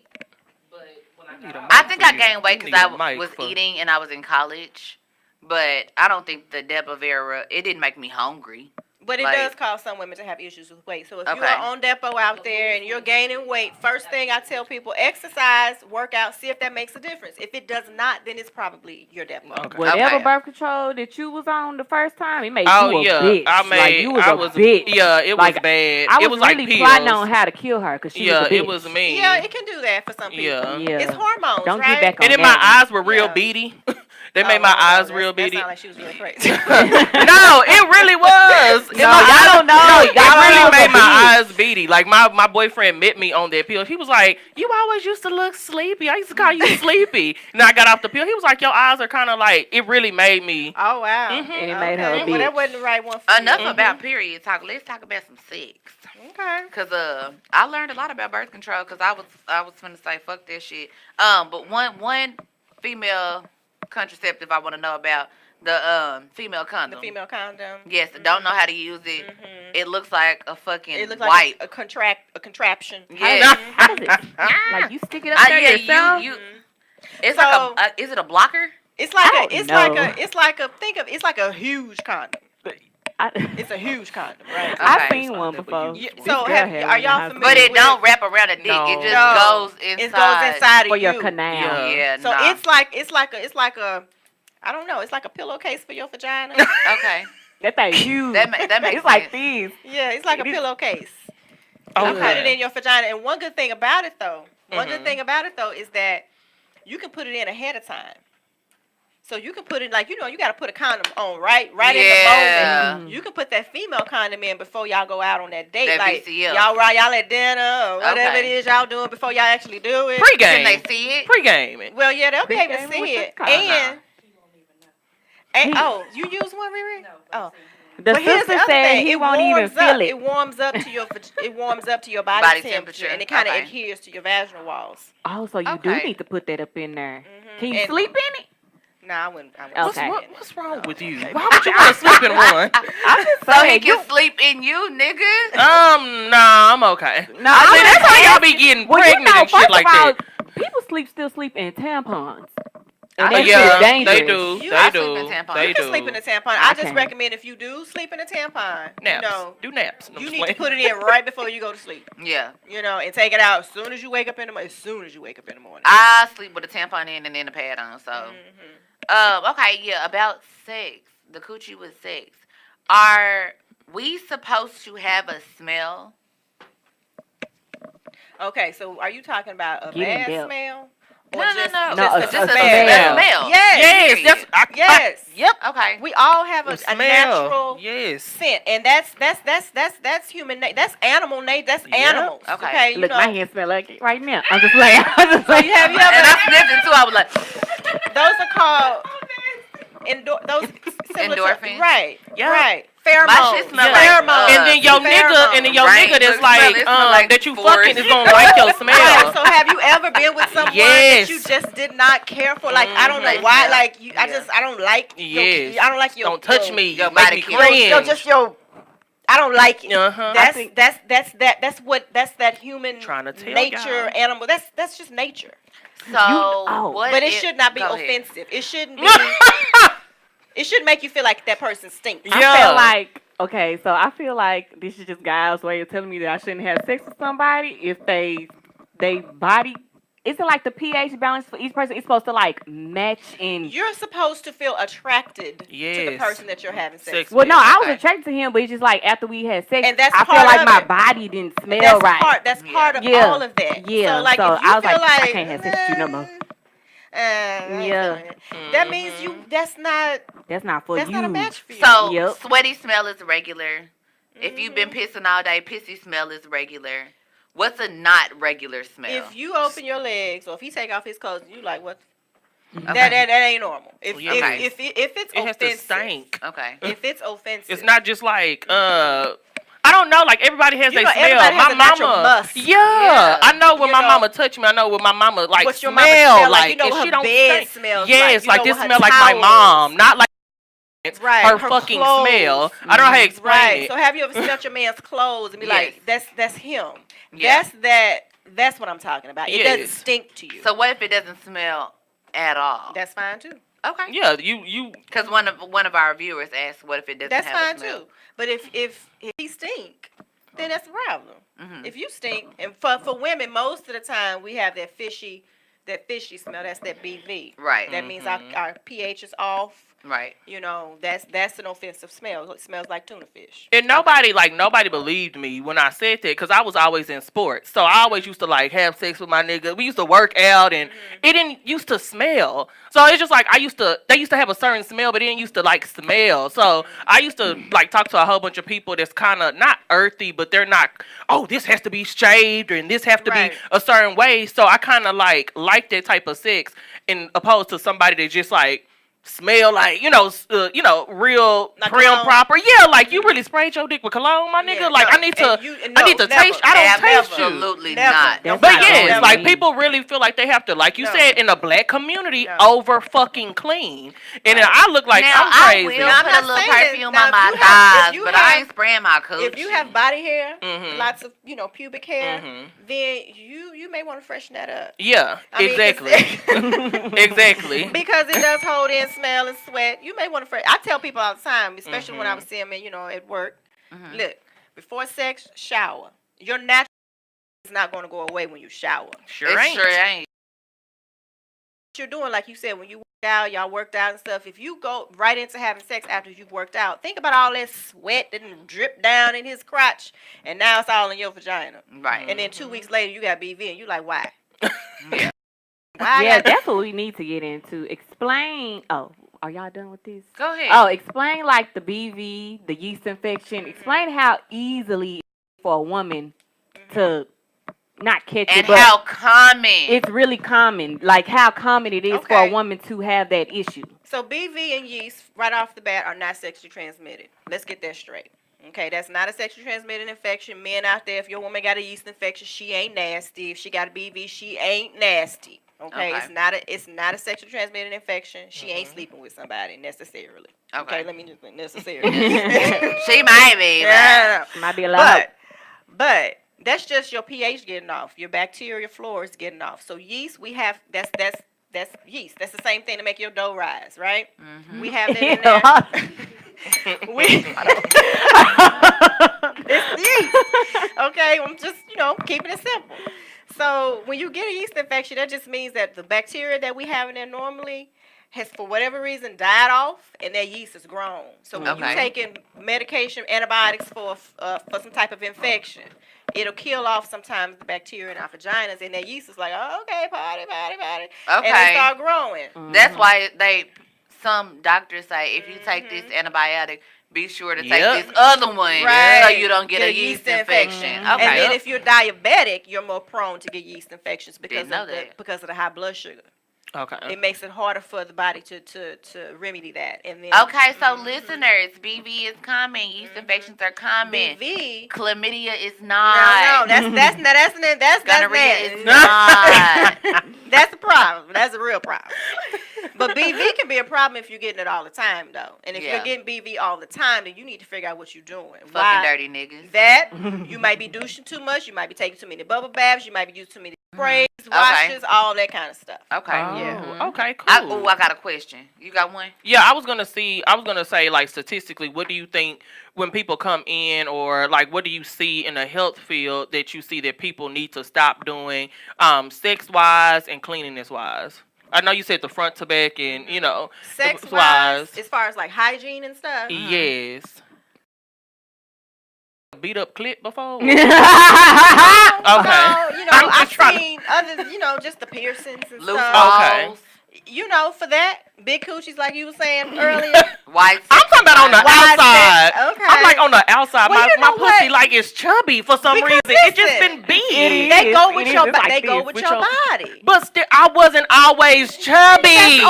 But when I got I think I gained weight You because need a I mic was for- eating and I was in college. But I don't think the Depo-Vera, it didn't make me hungry. But it Like- does cause some women to have issues with weight. So if you Okay. are on Depo out there and you're gaining weight, first thing I tell people, exercise, work out, see if that makes a difference. If it does not, then it's probably your Depo. Okay. Whatever Okay. birth control that you was on the first time, it made Oh you a yeah, bitch. I like you was a bitch. Yeah, it Like, was bad. I was It was like really pills. plotting on how to kill her because she was a bitch. it was mean. Yeah, it can do that for some people. Yeah. Yeah. It's hormones, Don't right? get back on And then that my one. eyes were real Yeah. beady. They made my eyes real That beady. sounded like she was being crazy. No, it really was. No, y'all don't know. No, Y'all it don't really know made the my bitch. eyes beady. Like my boyfriend met me on that pill. He was like, "You always used to look sleepy. I used to call you sleepy." And I got off the pill. He was like, "Your eyes are kind of like." It really made me. Oh, wow. And it made her a Well, that bitch. wasn't the right one for Enough you. about period talk. Let's talk about some sex. Okay. Cause I learned a lot about birth control. Cause I was finna say fuck that shit. But one female contraceptive I want to know about the female The condom. female condom. Yes, don't know how to use it. It looks like a fucking It looks wipe. like a contraption. Yeah. How does it? Like you stick it up there Yeah, yourself? you. It's So- like is it a blocker? It's like I a, don't it's know. like a, it's like a, think of, it's like a huge condom. I, It's a huge condom, right? Okay. I've seen one before. You- This so girl have, had are one in y'all high familiar But it with don't wrap around the dick. No. It just No. goes inside. It goes inside for of your you. canal. Yeah. So nah. it's like a, I don't know. It's like a pillowcase for your vagina. Okay. That thing huge. That makes it's sense. like these. Yeah, it's like a It is- pillowcase. Oh, You put it in your vagina, and one good thing about it though, is that you can put it in ahead of time. So you can put it like, you got to put a condom on right in the Yeah. moment. You can put that female condom in before y'all go out on that date. That like VCL. y'all at dinner or whatever Okay. it is y'all doing before y'all actually do it. Can they Pre-game. see it? Pre-game. Well, yeah, they'll be able to Big game, see what's it. that called? And you use one, Riri? No. Oh. The But here's sister the other said thing. he It won't even warms feel up. it. It warms up to your body, Body temperature, temperature. and it kind of Okay. adheres to your vaginal walls. Oh, so you do Okay. need to put that up in there. Can you And- sleep in it? Nah, I wouldn't. Okay. What's wrong with you? Why would you want to sleep in one? I'm just So he saying. can sleep in you, nigga? Nah, I'm okay. No, I I'm see, that's just how y'all saying- be getting Well, pregnant and first shit like of all, that. people still sleep in tampons. I And that yeah, shit's dangerous. they do. You They I do. sleep in tampons. They You do. can sleep in a tampon. I just can't. recommend if you do sleep in a tampon, Naps. Do naps. No, you I'm need to just put it in right before you go to sleep. Yeah. And take it out as soon as you wake up in the morning. I sleep with a tampon in and then a pad on, so. Mm-hmm. Okay, yeah, about sex. The coochie with sex. Are we supposed to have a smell? Okay, so are you talking about a Get in bad depth. smell? No, Or no, just- no. No, Just a a smell. smell. Yes. Yes, Yes. Yep. Okay. We all have a Smell. natural Yes. scent, and that's human nature. That's animal nature. That's Yep. animals. Okay. Okay. You Look, know, my hands smell like it right now. I'm just playing. I'm just playing. have you And ever? I sniffed it too. I was like, Those are called those similar to- Endorphins? right. Yeah. Right. my Pheromones. shit smell Pheromones. like. And then your Pheromones. nigga that's Right, like, it smell like that you forest. fucking is gonna like your smell. Right, so have you ever been with someone Yes. that you just did not care for? Like, I don't know why. Like, you, Yeah. I don't like. Yes. I don't like your. Don't touch your- me. your Make body me cringe. cringe. Your just your I don't like it. Uh-huh. That's that human Trying to tell nature y'all. animal. That's just nature. So But it should not be offensive. It shouldn't be. It should make you feel like that person stinks. Yeah. I feel like, okay, so I feel like this is just guys' way of telling me that I shouldn't have sex with somebody if they body. Is it like the pH balance for each person? It's supposed to like match in. You're supposed to feel attracted to the Yes. person that you're having sex with. Well, no, I was attracted to him, but it's just like after we had sex, And that's I feel part like of my it. body didn't smell right. That's part of Yeah. all of that. Yeah, So, like, so if you I was feel like, I can't have sex with you no more. Yeah. That means that's not for you. That's not a match for you. So sweaty smell is regular. If you've been pissing all day, pissy smell is regular. What's a not regular smell? If you open your legs or if he take off his clothes, you like what? Okay. That ain't normal. If Okay. if it's It has to offensive, stink. Okay. if it's offensive, It's not just like I don't know, like everybody has You their know, smell. everybody has My a natural mama, musk. yeah, I know when You my know, mama touch me. I know when my mama like what your smell, mama smell like you know and what she her don't bed stink. smells Yes, like. like You this know smell what her like my towels. mom, not like Right, her her fucking clothes. smell. I don't know how to explain Right. it. So have you ever smelled your man's clothes and be like, that's him? Yeah. That's what I'm talking about. It Yes. doesn't stink to you. So what if it doesn't smell at all? That's fine too. Okay. Yeah, you. Because one of our viewers asked, "What if it doesn't That's have fine a smell?" too. But if he stink, then that's a problem. Mhm. If you stink, and for women, most of the time we have that fishy smell. That's that BV. Right. That means our pH is off. Right. You know, that's an offensive smell. It smells like tuna fish. And nobody believed me when I said that because I was always in sports. So I always used to like have sex with my nigga. We used to work out and it didn't used to smell. So it's just like they used to have a certain smell, but it didn't used to like smell. So I used to like talk to a whole bunch of people that's kind of not earthy, but they're not, oh, this has to be shaved and this have to be a certain way. So I kind of like that type of sex in opposed to somebody that just like smell like real like prim cologne. proper. Yeah, like you really sprayed your dick with cologne, my nigga. Yeah, like no, I need to and you- I need to no, taste. never. I don't taste you. Absolutely Never. not. That's But not yes, going like in. people really feel like they have to, like you No. said, in the black community, No. over fucking clean. And then I look like Now I'm I crazy. will Now, I'm put not a little saying- perfume now, on my if you have- if thighs, you but I have- ain't spraying my cooch. If you have body hair, Mhm. lots of pubic hair, Mhm. then you may want to freshen that up. Yeah, I mean, exactly. Exactly. Because it does hold in smell and sweat. You may want to I tell people all the time, especially when I was seeing men, at work. Look, before sex, shower. Your natural is not going to go away when you shower. Sure ain't. Sure ain't. What you're doing, like you said, when you work out, y'all worked out and stuff. If you go right into having sex after you've worked out, think about all that sweat that done drip down in his crotch, and now it's all in your vagina. Right. And then 2 weeks later, you got BV, and you like, why? Yeah. Why? Yeah, that's what we need to get into. Explain. Oh, are y'all done with this? Go ahead. Oh, explain like the BV, the yeast infection. Explain how easily for a woman to not catch and it, but how common. it's really common. Like how common it is for a woman to have that issue. So BV and yeast, right off the bat, are not sexually transmitted. Let's get that straight. Okay, that's not a sexually transmitted infection. Men out there, if your woman got a yeast infection, she ain't nasty. If she got a BV, she ain't nasty. Okay, it's not a sexually transmitted infection. She ain't sleeping with somebody necessarily. Okay, let me just put necessarily. She might be. No. Might be a lot. But that's just your pH getting off. Your bacteria floor is getting off. So yeast, we have that's yeast. That's the same thing to make your dough rise, right? We have that in there. It's yeast. Okay, I'm just keeping it simple. So when you get a yeast infection, that just means that the bacteria that we have in there normally has, for whatever reason, died off, and that yeast is grown. So when you're taking medication, antibiotics for some type of infection, it'll kill off sometimes the bacteria in our vaginas, and that yeast is like, oh, okay, party. Okay. And they start growing. That's why some doctors say if you take this antibiotic, be sure to take this other one so you don't get a yeast infection. Okay. And then if you're diabetic, you're more prone to get yeast infections because of the high blood sugar. Okay. It makes it harder for the body to remedy that. And then so listeners, BV is common. Yeast infections are common. BV, chlamydia is not. No, that's gonorrhea is not. That's the problem. That's a real problem. But BV can be a problem if you're getting it all the time, though. And if you're getting BV all the time, then you need to figure out what you're doing. Fucking dirty niggas. That, you might be douching too much. You might be taking too many bubble baths. You might be using too many sprays, washes, all that kind of stuff. Okay. Yeah. Okay, cool. I got a question. You got one? Yeah, I was gonna say, like, statistically, what do you think when people come in, or like, what do you see in the health field that you see that people need to stop doing, sex wise and cleanliness wise? I know you said the front to back and sex wise, as far as like hygiene and stuff. Yes. Beat up clip before? Okay. I've seen others, just the piercings and stuff. Okay. For that, big coochies like you were saying earlier. White. I'm talking about on the outside. Okay. I'm like on the outside. Well, my pussy like is chubby for some reason. It's just been big. They go with your body. They go with your body. But still, I wasn't always chubby.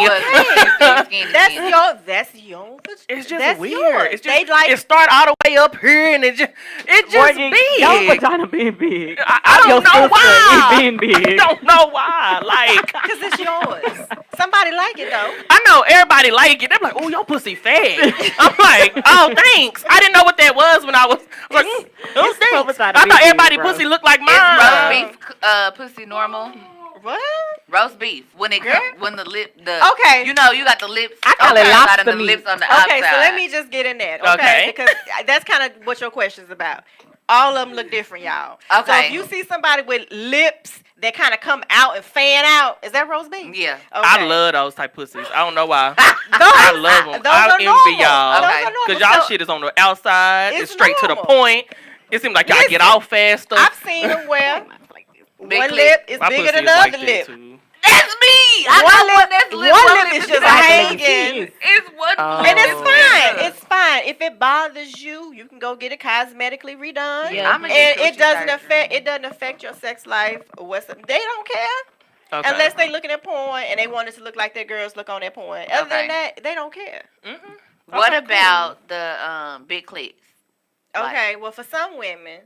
That's your. It's just that's weird. Yours. It's just it start all the way up here and it just big. Your vagina being big. I don't know why. It being big. I don't know why. Like, because it's yours. Somebody like it though. I know everybody like it. They're like, "Oh, your pussy fat." I'm like, "Oh, thanks." I didn't know what that was when I was like, "Oh, thanks." I thought everybody pussy looked like mine. Is roast beef pussy normal? What? Roast beef. When the lip, okay. You got the lips. I call it lobster and the meat. lips on the outside. Okay, so let me just get in that. Okay. Because that's kind of what your question's about. All of them look different, y'all. Okay. So if you see somebody with lips that kind of come out and fan out, is that roast beef? Yeah. Okay. I love those type pussies. I don't know why. I love them. I envy y'all. Okay. Because y'all shit is on the outside. It's straight to the point. It seems like y'all get off faster. I've seen them where one lip. lip is bigger than the other lip. That's me. One lip is just hanging. It's one. And it's fine. It's fine. If it bothers you, you can go get it cosmetically redone. Yeah. And it doesn't affect your sex life or whatsoever. They don't care. Okay. Unless they looking at porn and they want it to look like their girls look on their porn. Other than that, they don't care. What about the big clips? Okay, well, for some women,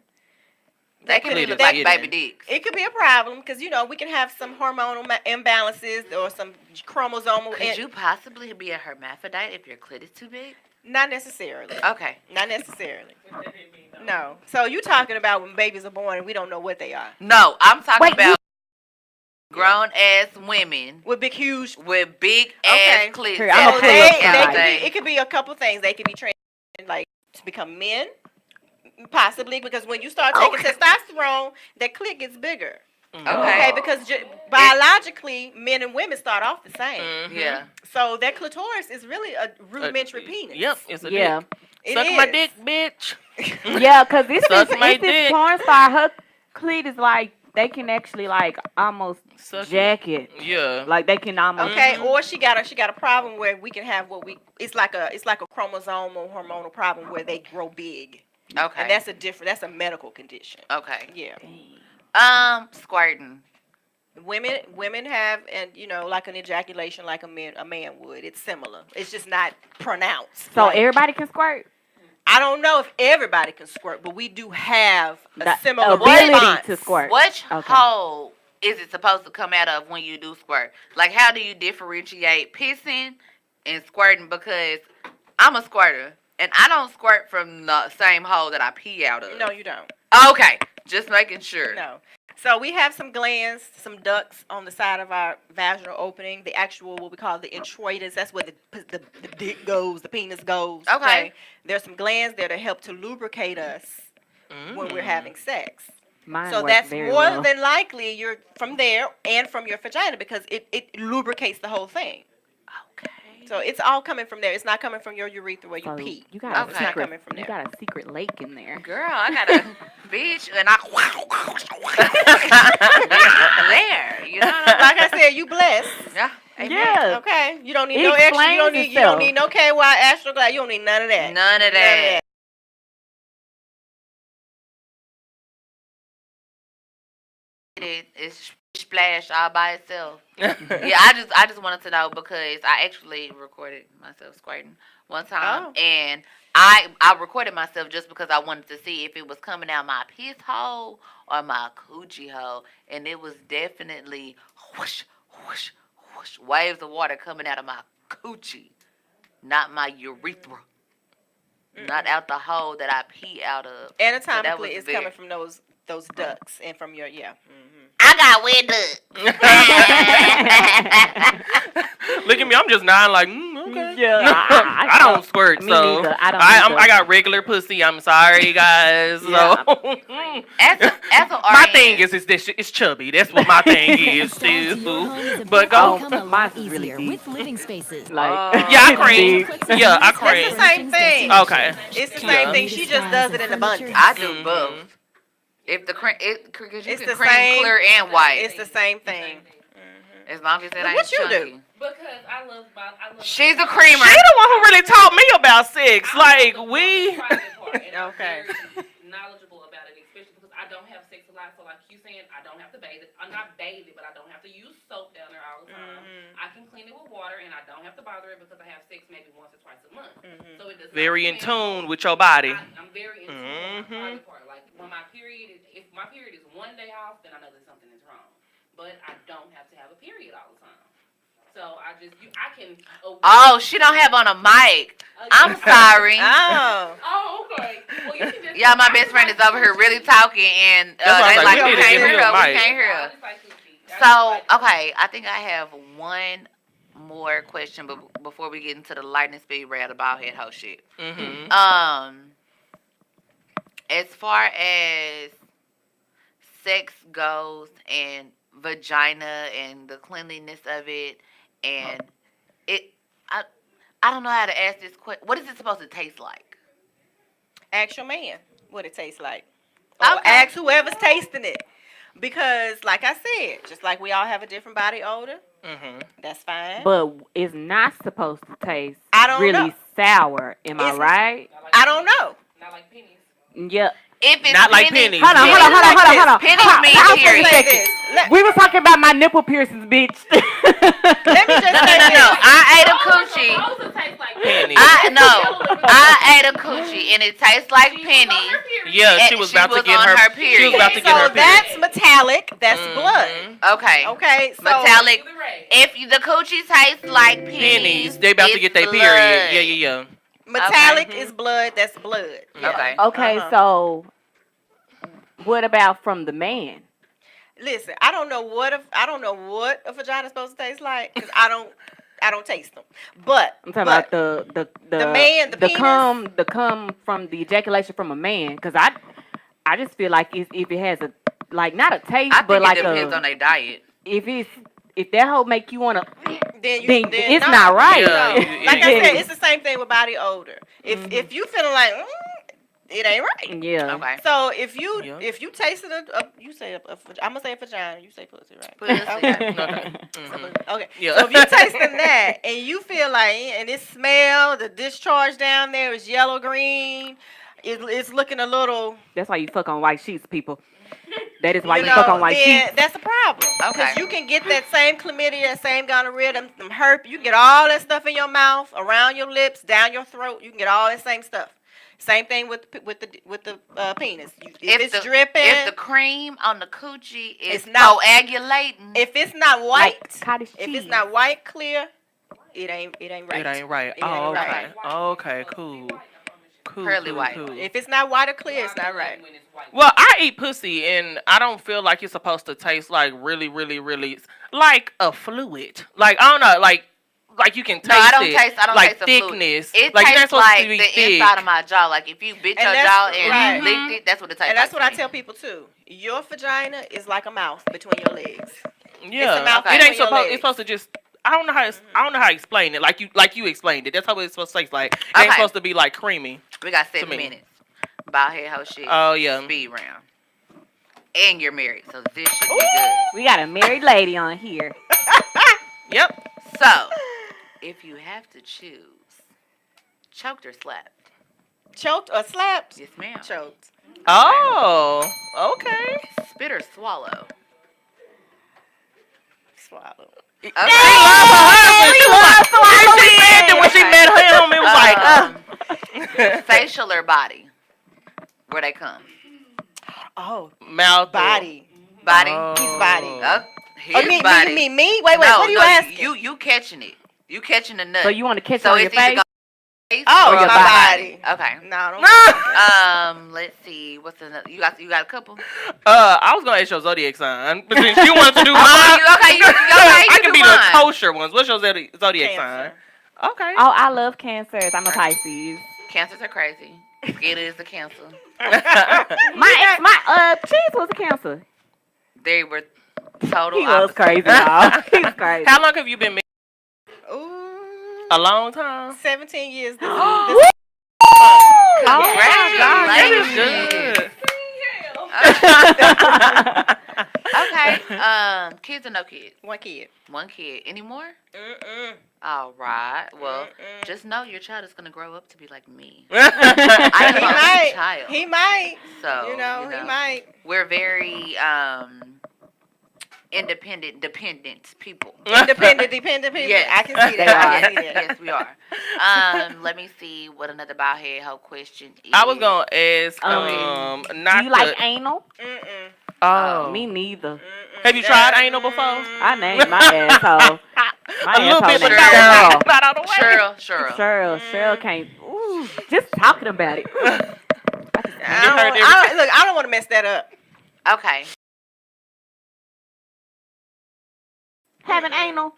they can look like baby dicks. It could be a problem because, we can have some hormonal imbalances or some chromosomal. Could you possibly be a hermaphrodite if your clit is too big? Not necessarily. Okay. Not necessarily. No. So you talking about when babies are born and we don't know what they are? No, I'm talking about grown ass women with big, huge, ass clits. So it could be a couple things. They could be trained like to become men. Possibly, because when you start taking testosterone, that clit gets bigger. Okay, because biologically, men and women start off the same. Yeah. So that clitoris is really a rudimentary penis. Yep, it's a dick. It Suck is. my dick, bitch. Yeah, because this dick. porn star, her clit is like, they can actually like almost jack it. Yeah. Like they can almost. Okay, or she got a problem where we can have it's like a chromosomal hormonal problem where they grow big. Okay. And that's a medical condition. Okay. Yeah. Squirting. Women have, and like an ejaculation like a man would. It's similar. It's just not pronounced. So everybody can squirt? I don't know if everybody can squirt, but we do have a similar ability to squirt. Which hole is it supposed to come out of when you do squirt? Like, how do you differentiate pissing and squirting? Because I'm a squirter. And I don't squirt from the same hole that I pee out of. No, you don't. Okay. Just making sure. No. So we have some glands, some ducts on the side of our vaginal opening. The actual, what we call the introitus. That's where the dick goes, the penis goes. Okay. There's some glands there to help to lubricate us when we're having sex. Mine so that's more than likely you're from there and from your vagina because it lubricates the whole thing. Okay. So it's all coming from there. It's not coming from your urethra where you pee. You got it's not coming from there. You got a secret lake in there. Girl, I got a bitch and I there. You know what I mean? Like I said, you blessed. Yeah. Amen. Yeah. Okay. You don't need no extra. You don't need no KY Astroglide. You don't need none of that. None of that. It's splash all by itself. Yeah, I just wanted to know because I actually recorded myself squirting one time, and I recorded myself just because I wanted to see if it was coming out my piss hole or my coochie hole, and it was definitely whoosh, whoosh, whoosh, waves of water coming out of my coochie, not my urethra. Not out the hole that I pee out of. Anatomically, it's coming from those ducts and from your I got wet ducts. Look at me, I'm just nodding like, okay. Yeah, I don't squirt, Me so neither. I don't I got regular pussy. I'm sorry, guys. Yeah. So as a my RN, thing is it's chubby. That's what my thing is too. But go. Mine's is really deep. with living spaces. Like, Yeah, I cream. Yeah, I cream. It's the same thing. Okay. It's the same thing. She just does it in abundance. I do both. If the cream, because you It's can the cream same- clear and white, It's the same thing. as long as it ain't What you do? chunky. Because I love She's a creamer. She the one who really taught me about sex. Like we. Okay. Knowledgeable about it, especially because I don't have sex a lot. So like you saying, I don't have to bathe it. I'm not bathe it, but I don't have to use soap down there all the time. I can clean it with water, and I don't have to bother it because I have sex maybe once or twice a month. So it does. Very in tune with your body. I'm very in tune with my private part. Like when my period is, if my period is one day off, then I know that something is wrong. But I don't have to have a period all the time. So I can. Oh, she don't have on a mic. I'm sorry. Oh. Oh, okay. Well, you can just. Yeah, my best friend is over here really talking, and That's why I was they like, like, we we need to can't give hear her a her. We mic. can't hear I her. just like coochie. So, okay, I think I have one more question before we get into the lightning speed round about head hoe shit. Mm-hmm. As far as sex goes and vagina and the cleanliness of it, and I don't know how to ask this question. What is it supposed to taste like? Ask your man what it tastes like. Or Okay. ask whoever's tasting it. Because, like I said, just like we all have a different body odor, that's fine. but it's not supposed to taste I don't really know. sour. Am I It's- right? I don't know. Not like pennies. Yeah. If it's Not like pennies, pennies. Hold on. Pennies mean I'll period. say this. We was talking about my nipple piercings, bitch. Let me just No. say this. I ate a coochie. Those that taste like Pennies. I ate a coochie and it tastes like pennies. Yeah, she And was she about to was get on her. her She period. was about to get her So period. that's metallic. That's blood. Okay. Okay. So Metallic. If the coochie tastes like Pennies. They about to it's get their blood. period. Yeah. metallic is blood. That's blood. Okay. Okay, so what about from the man? Listen, I don't know what a vagina's supposed to taste like because I don't taste them. But I'm talking about the man, the penis. cum from the ejaculation from a man. Because I just feel like if it has a not a taste, I but think like it depends on their diet. if that hoe make you wanna, then it's no. not right. Yeah, No. Like I Yeah. said, it's the same thing with body odor. If you feeling like it ain't right. Yeah. Okay. So if you tasted you say I'm gonna say a vagina, you say pussy, right? Pussy. Okay. Okay. Yeah. So if you tasting that and you feel like and it smell, the discharge down there is yellow green, it's looking a little. That's why you fuck on white sheets, people. That is why you know, fuck on white then sheets. that's a problem. Okay. Because you can get that same chlamydia, that same gonorrhea, them herpes. You can get all that stuff in your mouth, around your lips, down your throat. You can get all that same stuff. Same thing with the penis. If it's dripping, if the cream on the coochie is It's not- coagulating, if it's not white, cottage if cheese. it's not white clear, it ain't right. It ain't right. It ain't Oh, okay. right. Okay, cool. Pearly white. If it's not white or clear, it's not right. when it's white. Well, I eat pussy, and I don't feel like it's supposed to taste like really like a fluid. Like I don't know, like you can taste no, I don't it. taste. I don't like taste the fluid. thickness. It like tastes you're supposed like to be the thick. inside of my jaw. Like if you bit And your that's jaw and right. licked it, that's what it tastes And like. that's what I tell people too. Your vagina is like a mouth between your legs. Yeah, It's a mouth it between ain't your supposed. legs. It's supposed to just. I don't know how. I don't know how to explain it. Like you explained it. That's how it's supposed to taste like. It ain't Okay. supposed to be like creamy. We got 7 me. minutes. Bald head hoe shit. Oh yeah. Speed round. And you're married, so this should be good. We got a married lady on here. Yep. So, if you have to choose, choked or slapped? Choked or slapped? Yes, ma'am. Choked. Oh. Okay. Spit or swallow? Swallow. Okay. She loved her husband. She said that when she met him, it was like, Facial or body? Where they come? Oh, mouth, body. Body? Oh. He's body. His me? body. Me? Wait. No, What are you asking? You catching it. You catching the nut. So you want to catch So on your it's either face? face Oh, or my your body. Okay. No, don't. Let's see. What's another? You got a couple. I was gonna ask your zodiac sign, but since you wanted to do mine, I can be the kosher ones. What's your zodiac sign? Cancer. Okay. Oh, I love Cancers. I'm a Pisces. Cancers are crazy. It is a Cancer. My Cheese was a Cancer. They were total. He was crazy, y'all. He was crazy. How long have you been married? Ooh, A long time. 17 years. Oh Congratulations. Okay. Kids or no kids? One kid. One kid. Any more? All right. Well, just know your child is gonna grow up to be like me. I am a child. He might. So he might. We're very dependent people. Dependent people. Yes. I can see that. Yes, we are. Let me see what another bowhead hoe question is. I was gonna ask. Do you like anal? Oh, me neither. Have you tried anal before? I named my asshole. A little bit, but not all the way. Cheryl can't. Ooh, just talking about it. I don't want to mess that up. Okay. Having anal?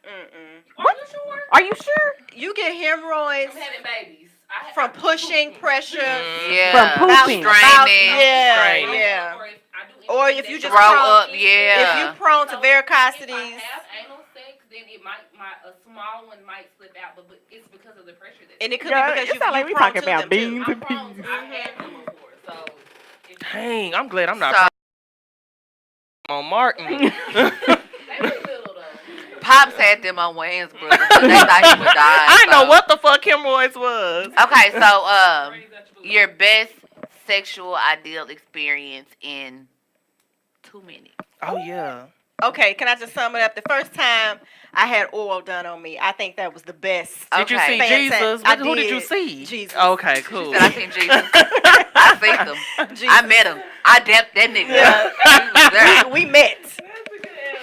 Are you sure? Are you sure? You get hemorrhoids I'm having babies. from pushing, pressure. Yeah. From pooping. Straining. Yeah. Or if you just throw up, If you're prone to varicosities. If I have anal sex, then it might a small one might slip out, but it's because of the pressure that's And it could be because it sound like we talking about beans and peas. I've had them before, so Dang, I'm glad I'm not on Martin. they were little though. Pops had them on Wayne's Brothers, but they thought he would die. I didn't know what the fuck hemorrhoids was. Okay, so your best sexual ideal experience in 2 minutes. Oh yeah. Okay, can I just sum it up? The first time I had oil done on me, I think that was the best. Did you see Jesus? Who did you see? Jesus. Okay, cool. She said, I seen Jesus. I seen them. Jesus. I met him. I dapped that nigga. Yeah. We met.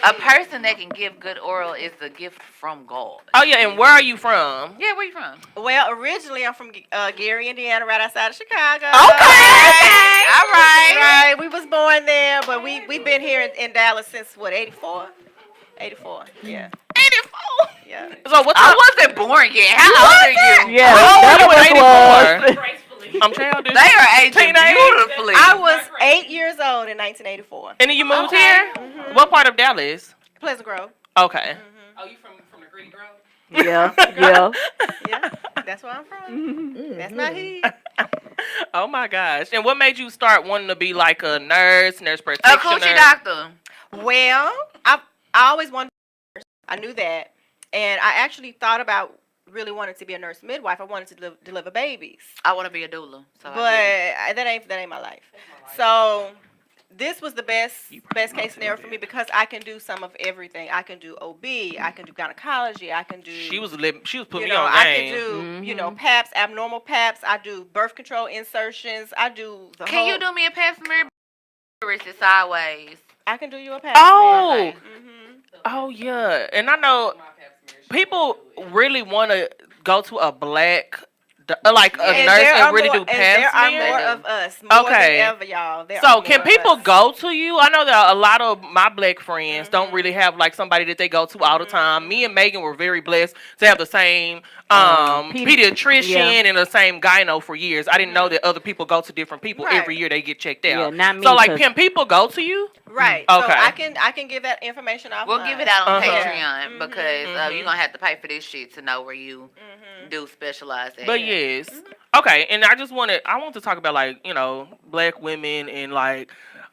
A person that can give good oral is a gift from God. Oh yeah, and where are you from? Yeah, where you from? Well, originally I'm from Gary, Indiana, right outside of Chicago. Okay. All right. Right. We was born there, but we've been here in Dallas since what, 84? 84. Yeah. 84. Yeah. So what? I wasn't born yet. How old are you? Yeah, that was 84. Gracefully. I'm childish. They are aging beautifully. I was 8 years old in 1984. And then you moved here? Mm-hmm. What part of Dallas? Pleasant Grove. Okay. Oh, you from the Gritty Grove? Yeah. Yeah. That's where I'm from. That's my heat. Oh my gosh. And what made you start wanting to be like a nurse A practitioner? coochie doctor. Well, I always wanted to be a nurse. I knew that. And I actually thought about really wanting to be a nurse midwife. I wanted to deliver babies. I want to be a doula. So But that ain't my life. So this was the best case scenario for me because I can do some of everything. I can do OB, I can do gynecology, I can do She was putting me know, on I game. can do, PAPs, abnormal PAPs, I do birth control insertions, I do the Can you do me a pap smear? Or is it sideways? I can do you a PAP. Oh. Okay. Oh yeah. And I know people really want to go to a black like a And nurse there and are really more, do and there are smear. more of us, more Okay. than ever, y'all. There So are can more people of us. go to you? I know that a lot of my black friends don't really have like somebody that they go to all the time. Me and Megan were very blessed to have the same pediatrician and the same gyno for years. I didn't know that other people go to different people every year. They get checked out. Yeah, not me. So like, can people go to you? Right. Okay. So I can give that information off. We'll give it out on Uh-huh. Patreon because you're going to have to pay for this shit to know where you do specialize at. But yes. Okay, and I want to talk about like, black women and like,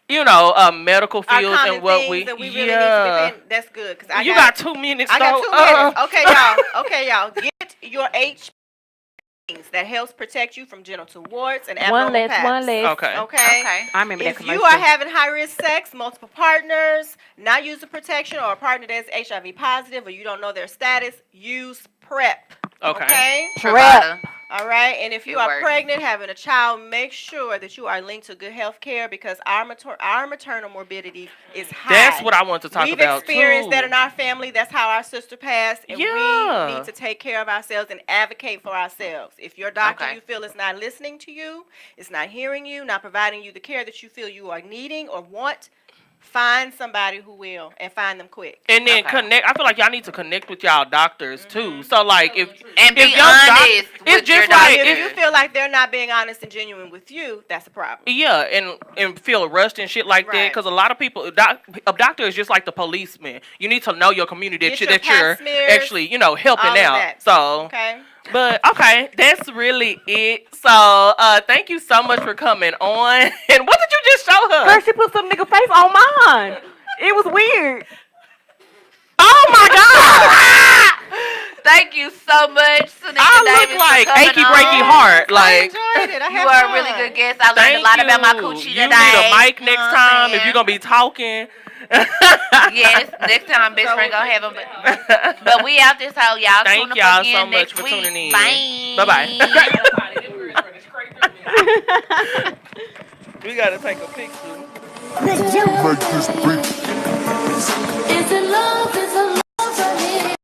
medical Our fields common and what things we that we really need to be paying. That's good because you got 2 minutes. I got though. 2 minutes. Okay, y'all. Get your H that helps protect you from genital warts and abnormal paps. One less. Okay. I remember that If commercial. you are having high-risk sex, multiple partners, not using protection, or a partner that's HIV positive, or you don't know their status, use PrEP. Okay. Truvada. All right, and if you It are works. pregnant, having a child, make sure that you are linked to good health care because our maternal morbidity is high. That's what I want to talk We've about experienced too. that in our family. That's how our sister passed, and Yeah. we need to take care of ourselves and advocate for ourselves. If your doctor Okay. you feel is not listening to you, is not hearing you, not providing you the care that you feel you are needing or want, find somebody who will and find them quick. And then Okay. connect. I feel like y'all need to connect with y'all doctors too. So like if And if be your honest it's with your just doctor. like If you feel like they're not being honest and genuine with you, that's a problem. yeah, and feel rushed and shit like that. Right. Because a lot of people, a doctor is just like the policeman. You need to know your community Get that, your that you're pap smears, actually, helping all of out. that. So, Okay. but okay, that's really it. So, thank you so much for coming on. And what did you just show her? Girl, she put some nigga face on mine. It was weird. Oh my god! Thank you so much, Sanika I Davis, look like for coming achy breaky on. heart. I Like. enjoyed it. I You had are a fun. really good guest. I learned Thank a lot you. about my coochie You today. need a mic next You know what I'm time if saying? you're gonna be talking. Yes, next time Best Friend gonna have him. But we out this hoe, y'all. Thank Tune the y'all fuck in so much next for week. tuning in. Bye. Bye-bye. We gotta take a picture. Is it love? Is it love for me?